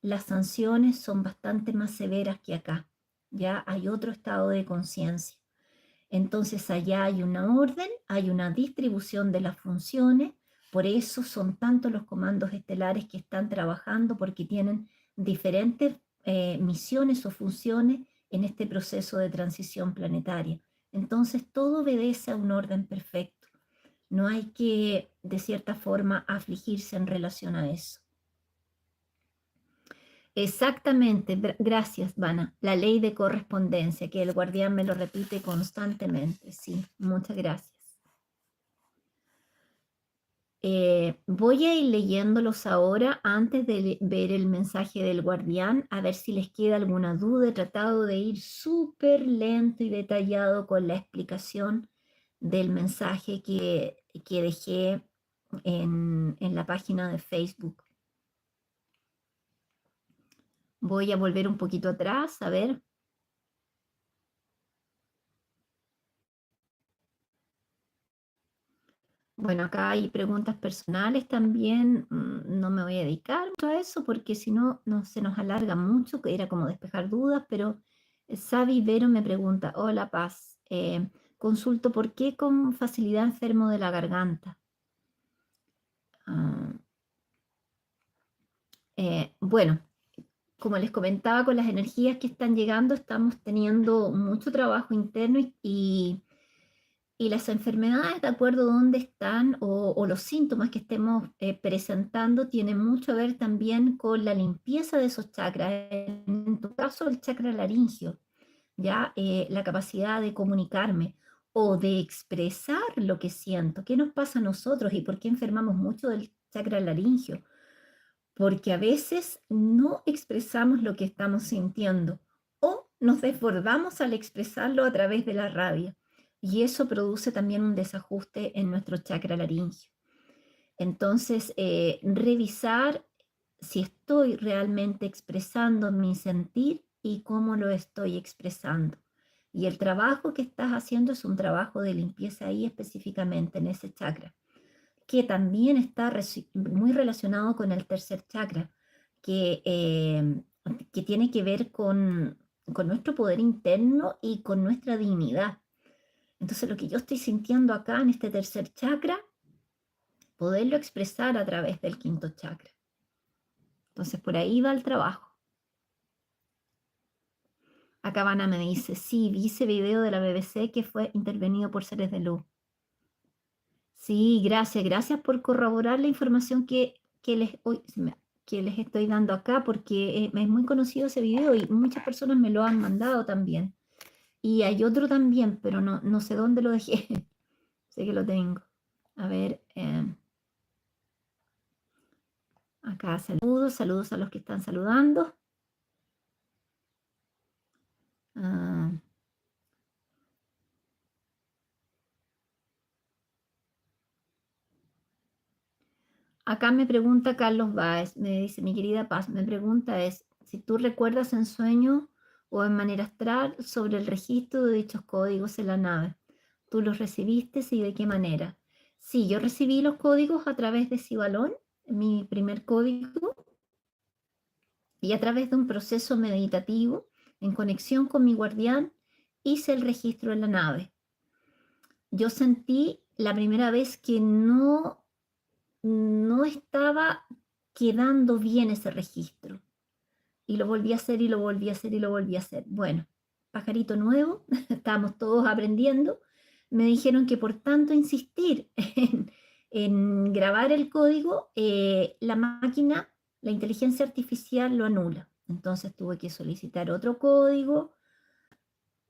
las sanciones son bastante más severas que acá. Ya hay otro estado de conciencia. Entonces allá hay una orden, hay una distribución de las funciones, por eso son tantos los comandos estelares que están trabajando porque tienen diferentes misiones o funciones en este proceso de transición planetaria. Entonces todo obedece a un orden perfecto. No hay que, de cierta forma, afligirse en relación a eso. Exactamente, gracias, Vana. La ley de correspondencia, que el guardián me lo repite constantemente. Sí, muchas gracias. Voy a ir leyéndolos ahora antes de ver el mensaje del guardián, a ver si les queda alguna duda. He tratado de ir súper lento y detallado con la explicación del mensaje que dejé en la página de Facebook. Voy a volver un poquito atrás, a ver. Bueno, acá hay preguntas personales también. No me voy a dedicar mucho a eso porque si no, no se nos alarga mucho, que era como despejar dudas, pero Sabi Vero me pregunta, hola Paz, consulto por qué con facilidad enfermo de la garganta. Ah, bueno, como les comentaba, con las energías que están llegando, estamos teniendo mucho trabajo interno y las enfermedades, de acuerdo a dónde están o los síntomas que estemos presentando, tienen mucho a ver también con la limpieza de esos chakras. En tu caso, el chakra laringio, ya la capacidad de comunicarme o de expresar lo que siento. ¿Qué nos pasa a nosotros y por qué enfermamos mucho del chakra laringio? Porque a veces no expresamos lo que estamos sintiendo o nos desbordamos al expresarlo a través de la rabia. Y eso produce también un desajuste en nuestro chakra laringio. Entonces, revisar si estoy realmente expresando mi sentir y cómo lo estoy expresando. Y el trabajo que estás haciendo es un trabajo de limpieza ahí específicamente en ese chakra que también está muy relacionado con el tercer chakra, que tiene que ver con nuestro poder interno y con nuestra dignidad. Entonces lo que yo estoy sintiendo acá en este tercer chakra, poderlo expresar a través del quinto chakra. Entonces por ahí va el trabajo. Acá Vanna me dice, sí, vi ese video de la BBC que fue intervenido por seres de luz. Sí, gracias por corroborar la información que les estoy dando acá, porque es muy conocido ese video y muchas personas me lo han mandado también. Y hay otro también, pero no sé dónde lo dejé. Sé que lo tengo. A ver, acá saludos a los que están saludando. Ah, Acá me pregunta Carlos Báez, me dice, mi querida Paz, me pregunta es, si tú recuerdas en sueño o en manera astral sobre el registro de dichos códigos en la nave. ¿Tú los recibiste y de qué manera? Sí, yo recibí los códigos a través de Sibalón, mi primer código, y a través de un proceso meditativo en conexión con mi guardián, hice el registro en la nave. Yo sentí la primera vez que no estaba quedando bien ese registro. Y lo volví a hacer y lo volví a hacer y lo volví a hacer. Bueno, pajarito nuevo, estábamos todos aprendiendo. Me dijeron que por tanto insistir en grabar el código, la máquina, la inteligencia artificial lo anula. Entonces tuve que solicitar otro código,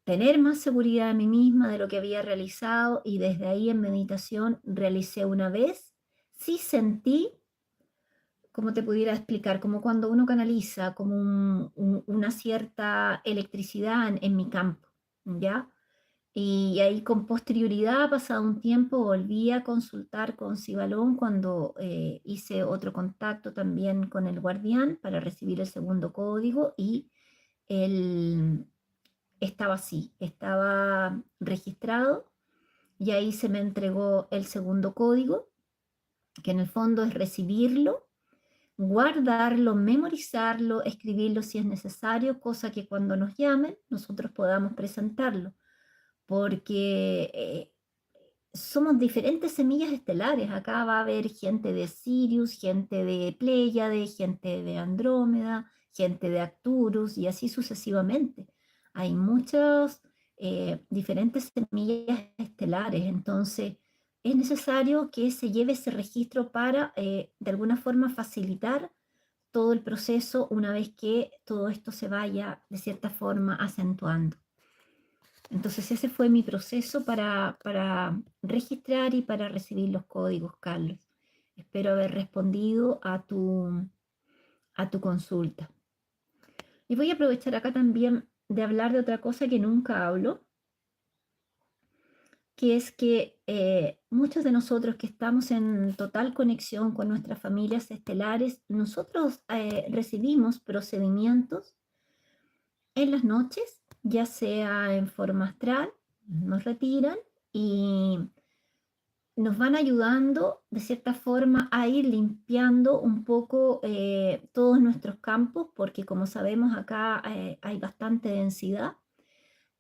tener más seguridad de mí misma, de lo que había realizado, y desde ahí en meditación realicé una vez. Sí sentí, como te pudiera explicar, como cuando uno canaliza como una cierta electricidad en mi campo, ¿ya? Y ahí con posterioridad, pasado un tiempo, volví a consultar con Sibalón cuando hice otro contacto también con el guardián para recibir el segundo código, y él estaba así, estaba registrado, y ahí se me entregó el segundo código, que en el fondo es recibirlo, guardarlo, memorizarlo, escribirlo si es necesario, cosa que cuando nos llamen nosotros podamos presentarlo, porque somos diferentes semillas estelares. Acá va a haber gente de Sirius, gente de Pléyade, gente de Andrómeda, gente de Arcturus y así sucesivamente. Hay muchas diferentes semillas estelares, entonces es necesario que se lleve ese registro para de alguna forma facilitar todo el proceso una vez que todo esto se vaya de cierta forma acentuando. Entonces ese fue mi proceso para registrar y para recibir los códigos, Carlos. Espero haber respondido a tu consulta. Y voy a aprovechar acá también de hablar de otra cosa que nunca hablo, que es que muchos de nosotros que estamos en total conexión con nuestras familias estelares, nosotros recibimos procedimientos en las noches, ya sea en forma astral, nos retiran y nos van ayudando de cierta forma a ir limpiando un poco todos nuestros campos, porque como sabemos acá hay bastante densidad,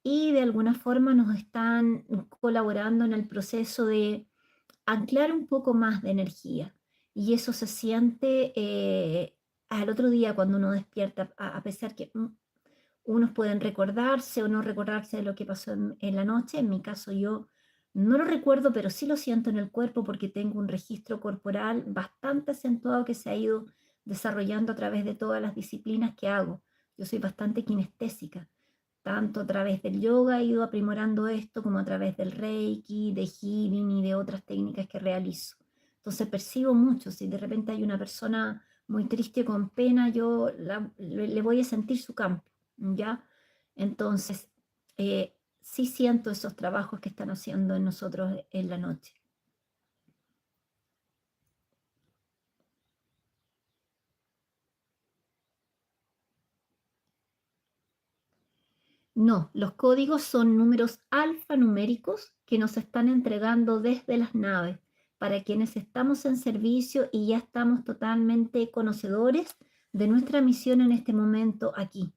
y de alguna forma nos están colaborando en el proceso de anclar un poco más de energía. Y eso se siente al otro día cuando uno despierta, a pesar que unos pueden recordarse o no recordarse de lo que pasó en la noche. En mi caso yo no lo recuerdo, pero sí lo siento en el cuerpo porque tengo un registro corporal bastante acentuado que se ha ido desarrollando a través de todas las disciplinas que hago. Yo soy bastante kinestésica, tanto a través del yoga he ido aprimorando esto, como a través del reiki, de healing y de otras técnicas que realizo. Entonces percibo mucho, si de repente hay una persona muy triste con pena, yo le voy a sentir su campo, ¿ya? Entonces, sí siento esos trabajos que están haciendo en nosotros en la noche. No, los códigos son números alfanuméricos que nos están entregando desde las naves para quienes estamos en servicio y ya estamos totalmente conocedores de nuestra misión en este momento aquí,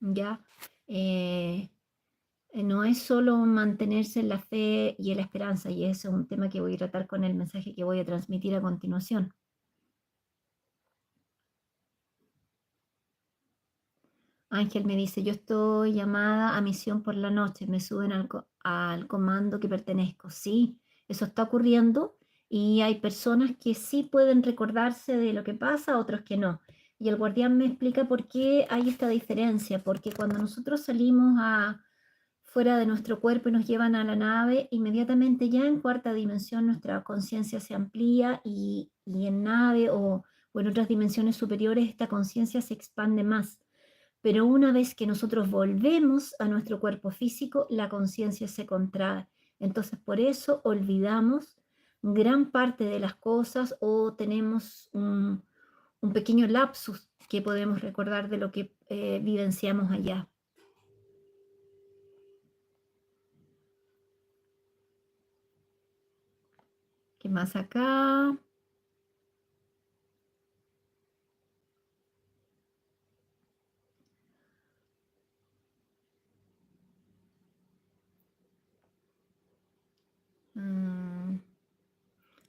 ¿ya? Eh, no es solo mantenerse en la fe y en la esperanza, y ese es un tema que voy a tratar con el mensaje que voy a transmitir a continuación. Ángel me dice, yo estoy llamada a misión por la noche, me suben al comando que pertenezco. Sí, eso está ocurriendo y hay personas que sí pueden recordarse de lo que pasa, otros que no. Y el guardián me explica por qué hay esta diferencia, porque cuando nosotros salimos fuera de nuestro cuerpo y nos llevan a la nave, inmediatamente ya en cuarta dimensión nuestra conciencia se amplía y en nave o en otras dimensiones superiores esta conciencia se expande más. Pero una vez que nosotros volvemos a nuestro cuerpo físico, la conciencia se contrae. Entonces, por eso olvidamos gran parte de las cosas o tenemos un pequeño lapsus que podemos recordar de lo que vivenciamos allá. ¿Qué más acá? Mm,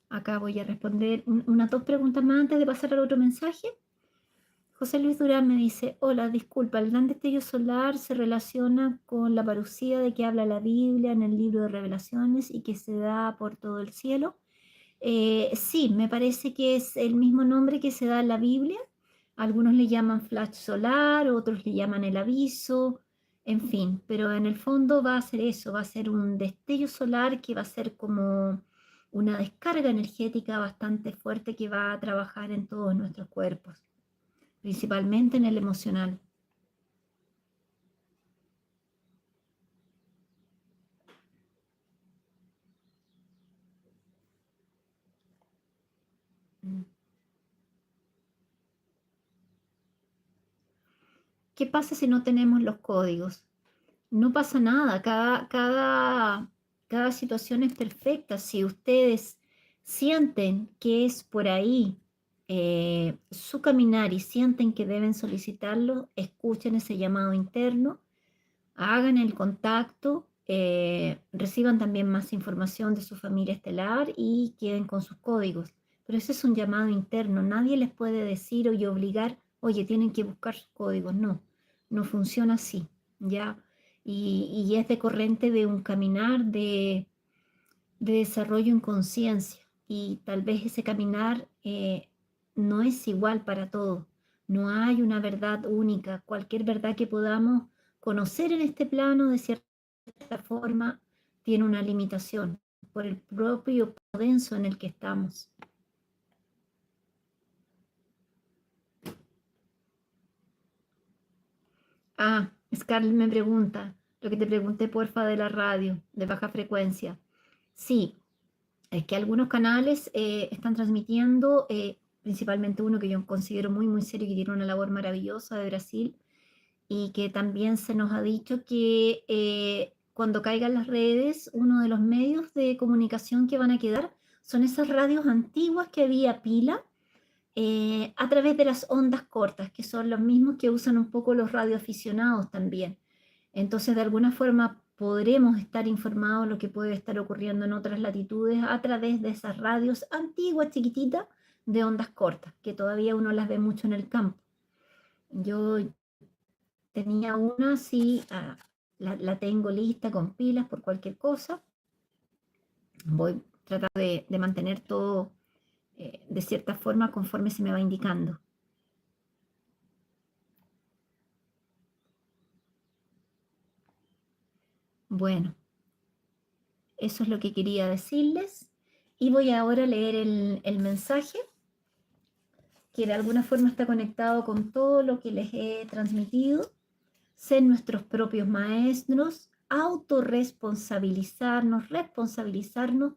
Acá voy a responder unas dos preguntas más antes de pasar al otro mensaje. José Luis Durán me dice, hola, disculpa, el gran destello solar se relaciona con la parucía de que habla la Biblia en el libro de Revelaciones y que se da por todo el cielo. Sí, me parece que es el mismo nombre que se da en la Biblia. Algunos le llaman flash solar, otros le llaman el aviso, en fin, pero en el fondo va a ser eso, va a ser un destello solar que va a ser como una descarga energética bastante fuerte que va a trabajar en todos nuestros cuerpos, principalmente en el emocional. Mm. ¿Qué pasa si no tenemos los códigos? No pasa nada, cada situación es perfecta. Si ustedes sienten que es por ahí su caminar y sienten que deben solicitarlo, escuchen ese llamado interno, hagan el contacto, reciban también más información de su familia estelar y queden con sus códigos. Pero ese es un llamado interno, nadie les puede decir y obligar, oye, tienen que buscar sus códigos. No, no funciona así, ¿ya? Y es decorrente de un caminar de desarrollo en conciencia. Y tal vez ese caminar no es igual para todos. No hay una verdad única. Cualquier verdad que podamos conocer en este plano de cierta forma tiene una limitación por el propio denso en el que estamos. Ah, Scarlett me pregunta, lo que te pregunté porfa de la radio, de baja frecuencia. Sí, es que algunos canales están transmitiendo, principalmente uno que yo considero muy, muy serio y que tiene una labor maravillosa de Brasil, y que también se nos ha dicho que cuando caigan las redes, uno de los medios de comunicación que van a quedar son esas radios antiguas que había pila a través de las ondas cortas, que son los mismos que usan un poco los radioaficionados también. Entonces, de alguna forma, podremos estar informados de lo que puede estar ocurriendo en otras latitudes a través de esas radios antiguas, chiquititas, de ondas cortas, que todavía uno las ve mucho en el campo. Yo tenía una, sí, la tengo lista con pilas por cualquier cosa. Voy a tratar de mantener todo de cierta forma conforme se me va indicando. Bueno, eso es lo que quería decirles. Y voy ahora a leer el mensaje que de alguna forma está conectado con todo lo que les he transmitido. Ser nuestros propios maestros, autorresponsabilizarnos, responsabilizarnos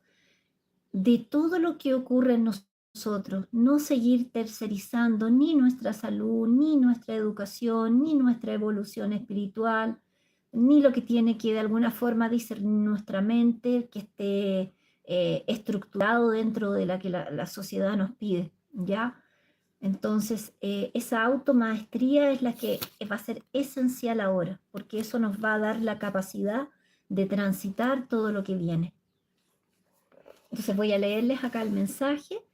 de todo lo que ocurre en nosotros, no seguir tercerizando ni nuestra salud, ni nuestra educación, ni nuestra evolución espiritual, ni lo que tiene que de alguna forma discernir nuestra mente, que esté estructurado dentro de la que la sociedad nos pide, ¿ya? Entonces, esa automaestría es la que va a ser esencial ahora, porque eso nos va a dar la capacidad de transitar todo lo que viene. Entonces voy a leerles acá el mensaje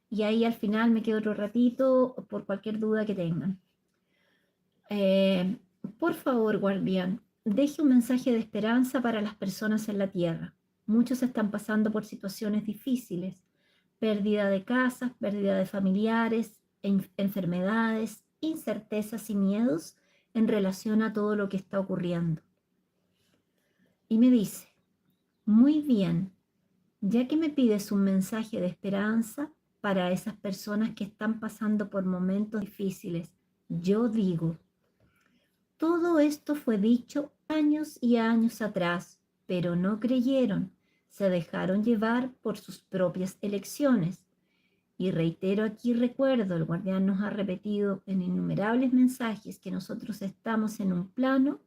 y ahí al final me quedo otro ratito por cualquier duda que tengan. Eh, por favor, guardián, deje un mensaje de esperanza para las personas en la Tierra. Muchos están pasando por situaciones difíciles, pérdida de casas, pérdida de familiares, enfermedades, incertezas y miedos en relación a todo lo que está ocurriendo. Y me dice, muy bien, ya que me pides un mensaje de esperanza para esas personas que están pasando por momentos difíciles, yo digo, todo esto fue dicho años y años atrás, pero no creyeron. se dejaron llevar por sus propias elecciones. Y reitero aquí, recuerdo, el guardián nos ha repetido en innumerables mensajes que nosotros estamos en un plano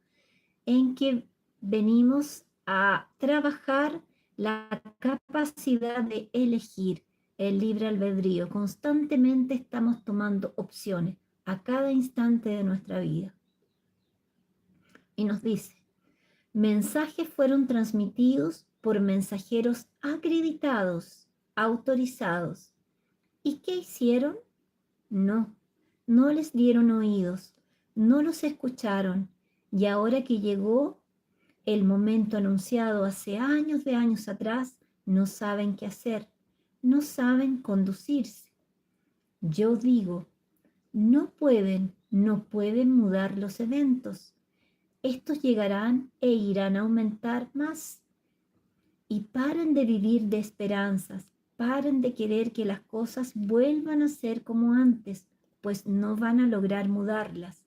en que venimos a trabajar la capacidad de elegir el libre albedrío. Constantemente estamos tomando opciones a cada instante de nuestra vida. Y nos dice, mensajes fueron transmitidos por mensajeros acreditados, autorizados. ¿Y qué hicieron? No, no les dieron oídos, no los escucharon. Y ahora que llegó el momento anunciado hace años de años atrás, no saben qué hacer, no saben conducirse. Yo digo, no pueden mudar los eventos. Estos llegarán e irán a aumentar más. Y paren de vivir de esperanzas, paren de querer que las cosas vuelvan a ser como antes, pues no van a lograr mudarlas.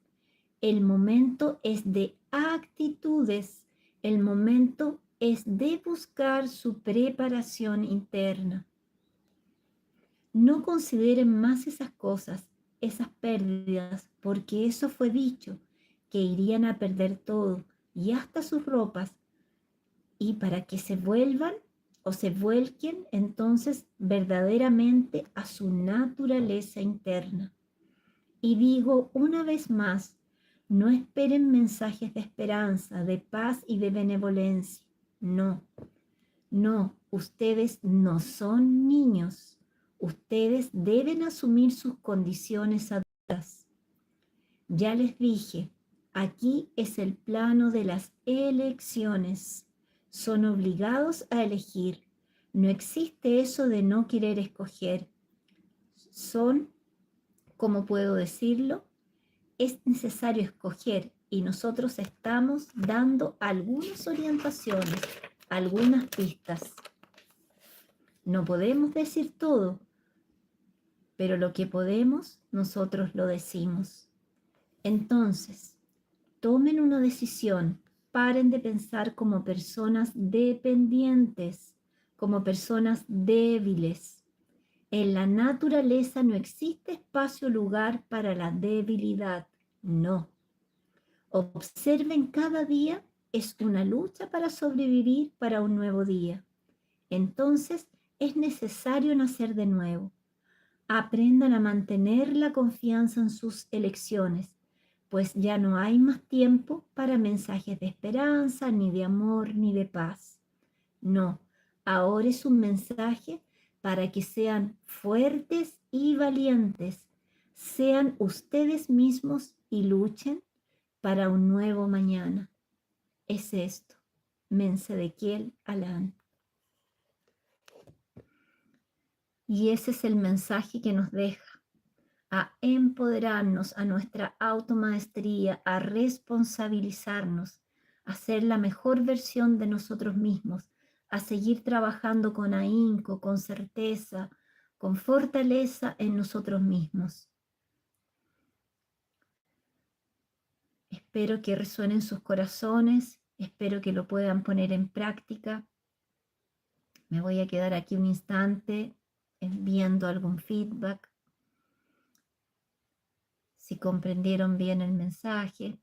El momento es de actitudes, el momento es de buscar su preparación interna. No consideren más esas cosas, esas pérdidas, porque eso fue dicho, que irían a perder todo y hasta sus ropas, y para que se vuelvan o se vuelquen entonces verdaderamente a su naturaleza interna. Y digo una vez más, no esperen mensajes de esperanza, de paz y de benevolencia. No, no, ustedes no son niños. Ustedes deben asumir sus condiciones adultas. Ya les dije, aquí es el plano de las elecciones. Son obligados a elegir. No existe eso de no querer escoger. Son, ¿cómo puedo decirlo? Es necesario escoger y nosotros estamos dando algunas orientaciones, algunas pistas. No podemos decir todo, pero lo que podemos, nosotros lo decimos. Entonces, tomen una decisión, paren de pensar como personas dependientes, como personas débiles. En la naturaleza no existe espacio o lugar para la debilidad, no. Observen cada día es una lucha para sobrevivir para un nuevo día. Entonces es necesario nacer de nuevo. Aprendan a mantener la confianza en sus elecciones, pues ya no hay más tiempo para mensajes de esperanza, ni de amor, ni de paz. No, ahora es un mensaje para que sean fuertes y valientes, sean ustedes mismos y luchen para un nuevo mañana. Es esto, Mensedequiel Alán. Y ese es el mensaje que nos deja, a empoderarnos, a nuestra automaestría, a responsabilizarnos, a ser la mejor versión de nosotros mismos, a seguir trabajando con ahínco, con certeza, con fortaleza en nosotros mismos. Espero que resuenen sus corazones, espero que lo puedan poner en práctica. Me voy a quedar aquí un instante viendo algún feedback, si comprendieron bien el mensaje.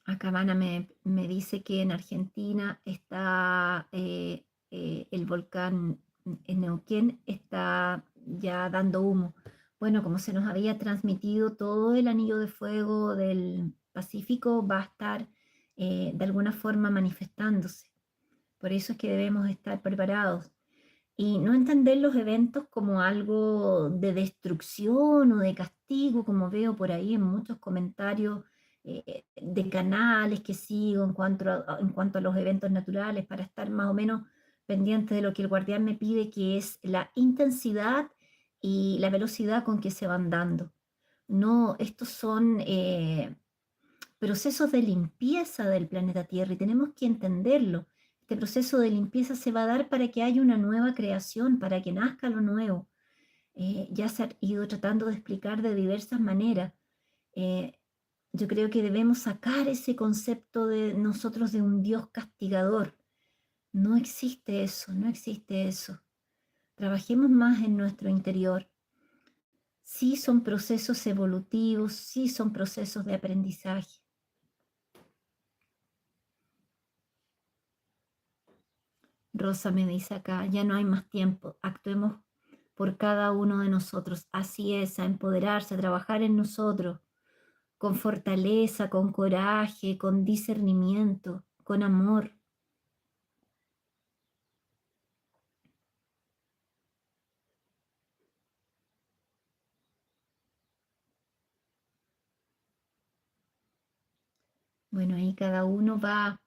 Acá Vanna me dice que en Argentina está el volcán en Neuquén está ya dando humo. Bueno, como se nos había transmitido, todo el anillo de fuego del Pacífico va a estar de alguna forma manifestándose. Por eso es que debemos estar preparados y no entender los eventos como algo de destrucción o de castigo, como veo por ahí en muchos comentarios de canales que sigo en cuanto a los eventos naturales, para estar más o menos pendiente de lo que el guardián me pide, que es la intensidad y la velocidad con que se van dando. No, estos son procesos de limpieza del planeta Tierra y tenemos que entenderlo. Este proceso de limpieza se va a dar para que haya una nueva creación, para que nazca lo nuevo. ya se ha ido tratando de explicar de diversas maneras. Yo creo que debemos sacar ese concepto de nosotros de un Dios castigador. No existe eso, no existe eso. Trabajemos más en nuestro interior. Sí son procesos evolutivos, sí son procesos de aprendizaje. Rosa me dice acá, ya no hay más tiempo, actuemos por cada uno de nosotros. Así es, a empoderarse, a trabajar en nosotros, con fortaleza, con coraje, con discernimiento, con amor. Bueno, ahí cada uno va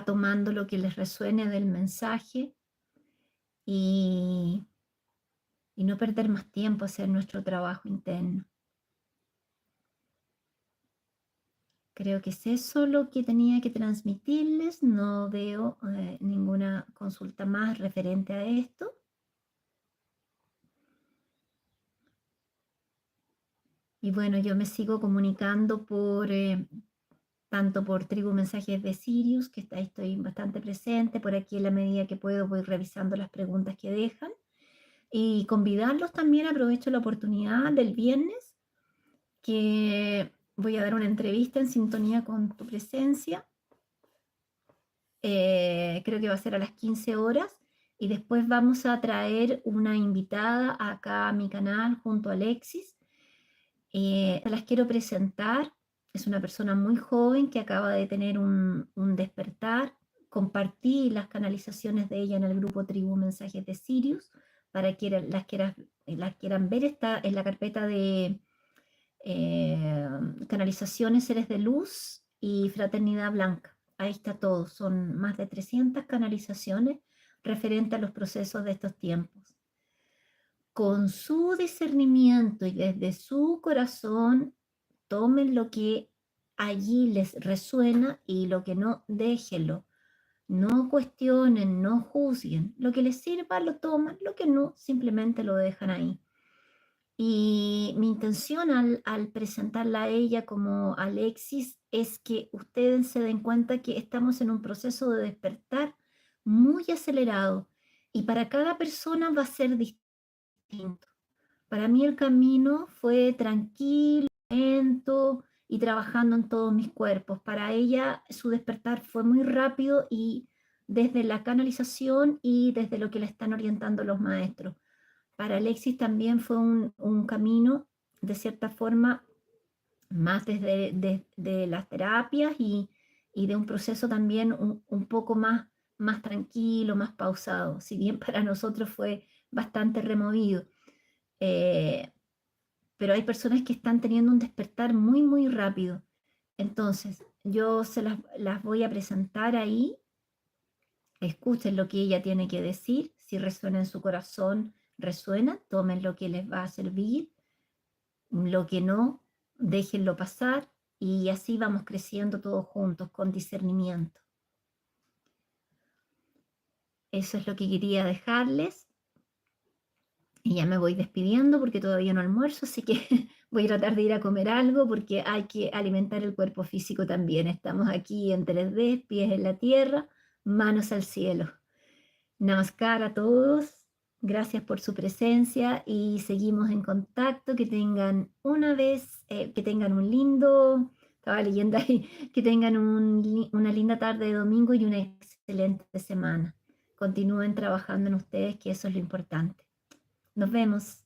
tomando lo que les resuene del mensaje y no perder más tiempo, hacer nuestro trabajo interno. Creo que es eso lo que tenía que transmitirles. No veo ninguna consulta más referente a esto. Y bueno, yo me sigo comunicando tanto por Tribu Mensajes de Sirius, que ahí estoy bastante presente, por aquí en la medida que puedo voy revisando las preguntas que dejan. Y convidarlos también, aprovecho la oportunidad del viernes, que voy a dar una entrevista en sintonía con tu presencia. Creo que va a ser a las 15 horas. Y después vamos a traer una invitada acá a mi canal junto a Alexis. Las quiero presentar. Es una persona muy joven que acaba de tener un despertar. Compartí las canalizaciones de ella en el grupo Tribu Mensajes de Sirius para que las quieran ver. Está en la carpeta de canalizaciones Seres de Luz y Fraternidad Blanca. Ahí está todo. Son más de 300 canalizaciones referentes a los procesos de estos tiempos. Con su discernimiento y desde su corazón, tomen lo que allí les resuena y lo que no, déjenlo. No cuestionen, no juzguen. Lo que les sirva lo toman, lo que no, simplemente lo dejan ahí. Y mi intención al presentarla a ella como Alexis es que ustedes se den cuenta que estamos en un proceso de despertar muy acelerado y para cada persona va a ser distinto. Para mí el camino fue tranquilo, lento y trabajando en todos mis cuerpos. Para ella su despertar fue muy rápido y desde la canalización y desde lo que le están orientando los maestros. Para Alexis también fue un camino, de cierta forma, más desde de las terapias y de un proceso también un poco más tranquilo, más pausado, si bien para nosotros fue bastante removido. Pero hay personas que están teniendo un despertar muy, muy rápido. Entonces, yo las voy a presentar ahí. Escuchen lo que ella tiene que decir. Si resuena en su corazón, resuena. Tomen lo que les va a servir. Lo que no, déjenlo pasar. Y así vamos creciendo todos juntos con discernimiento. Eso es lo que quería dejarles. Y ya me voy despidiendo porque todavía no almuerzo, así que voy a tratar de ir a comer algo porque hay que alimentar el cuerpo físico también. Estamos aquí en 3D, pies en la tierra, manos al cielo. Namaskar a todos, gracias por su presencia y seguimos en contacto. Que tengan que tengan un lindo, estaba leyendo ahí, que tengan una linda tarde de domingo y una excelente semana. Continúen trabajando en ustedes, que eso es lo importante. Nos vemos.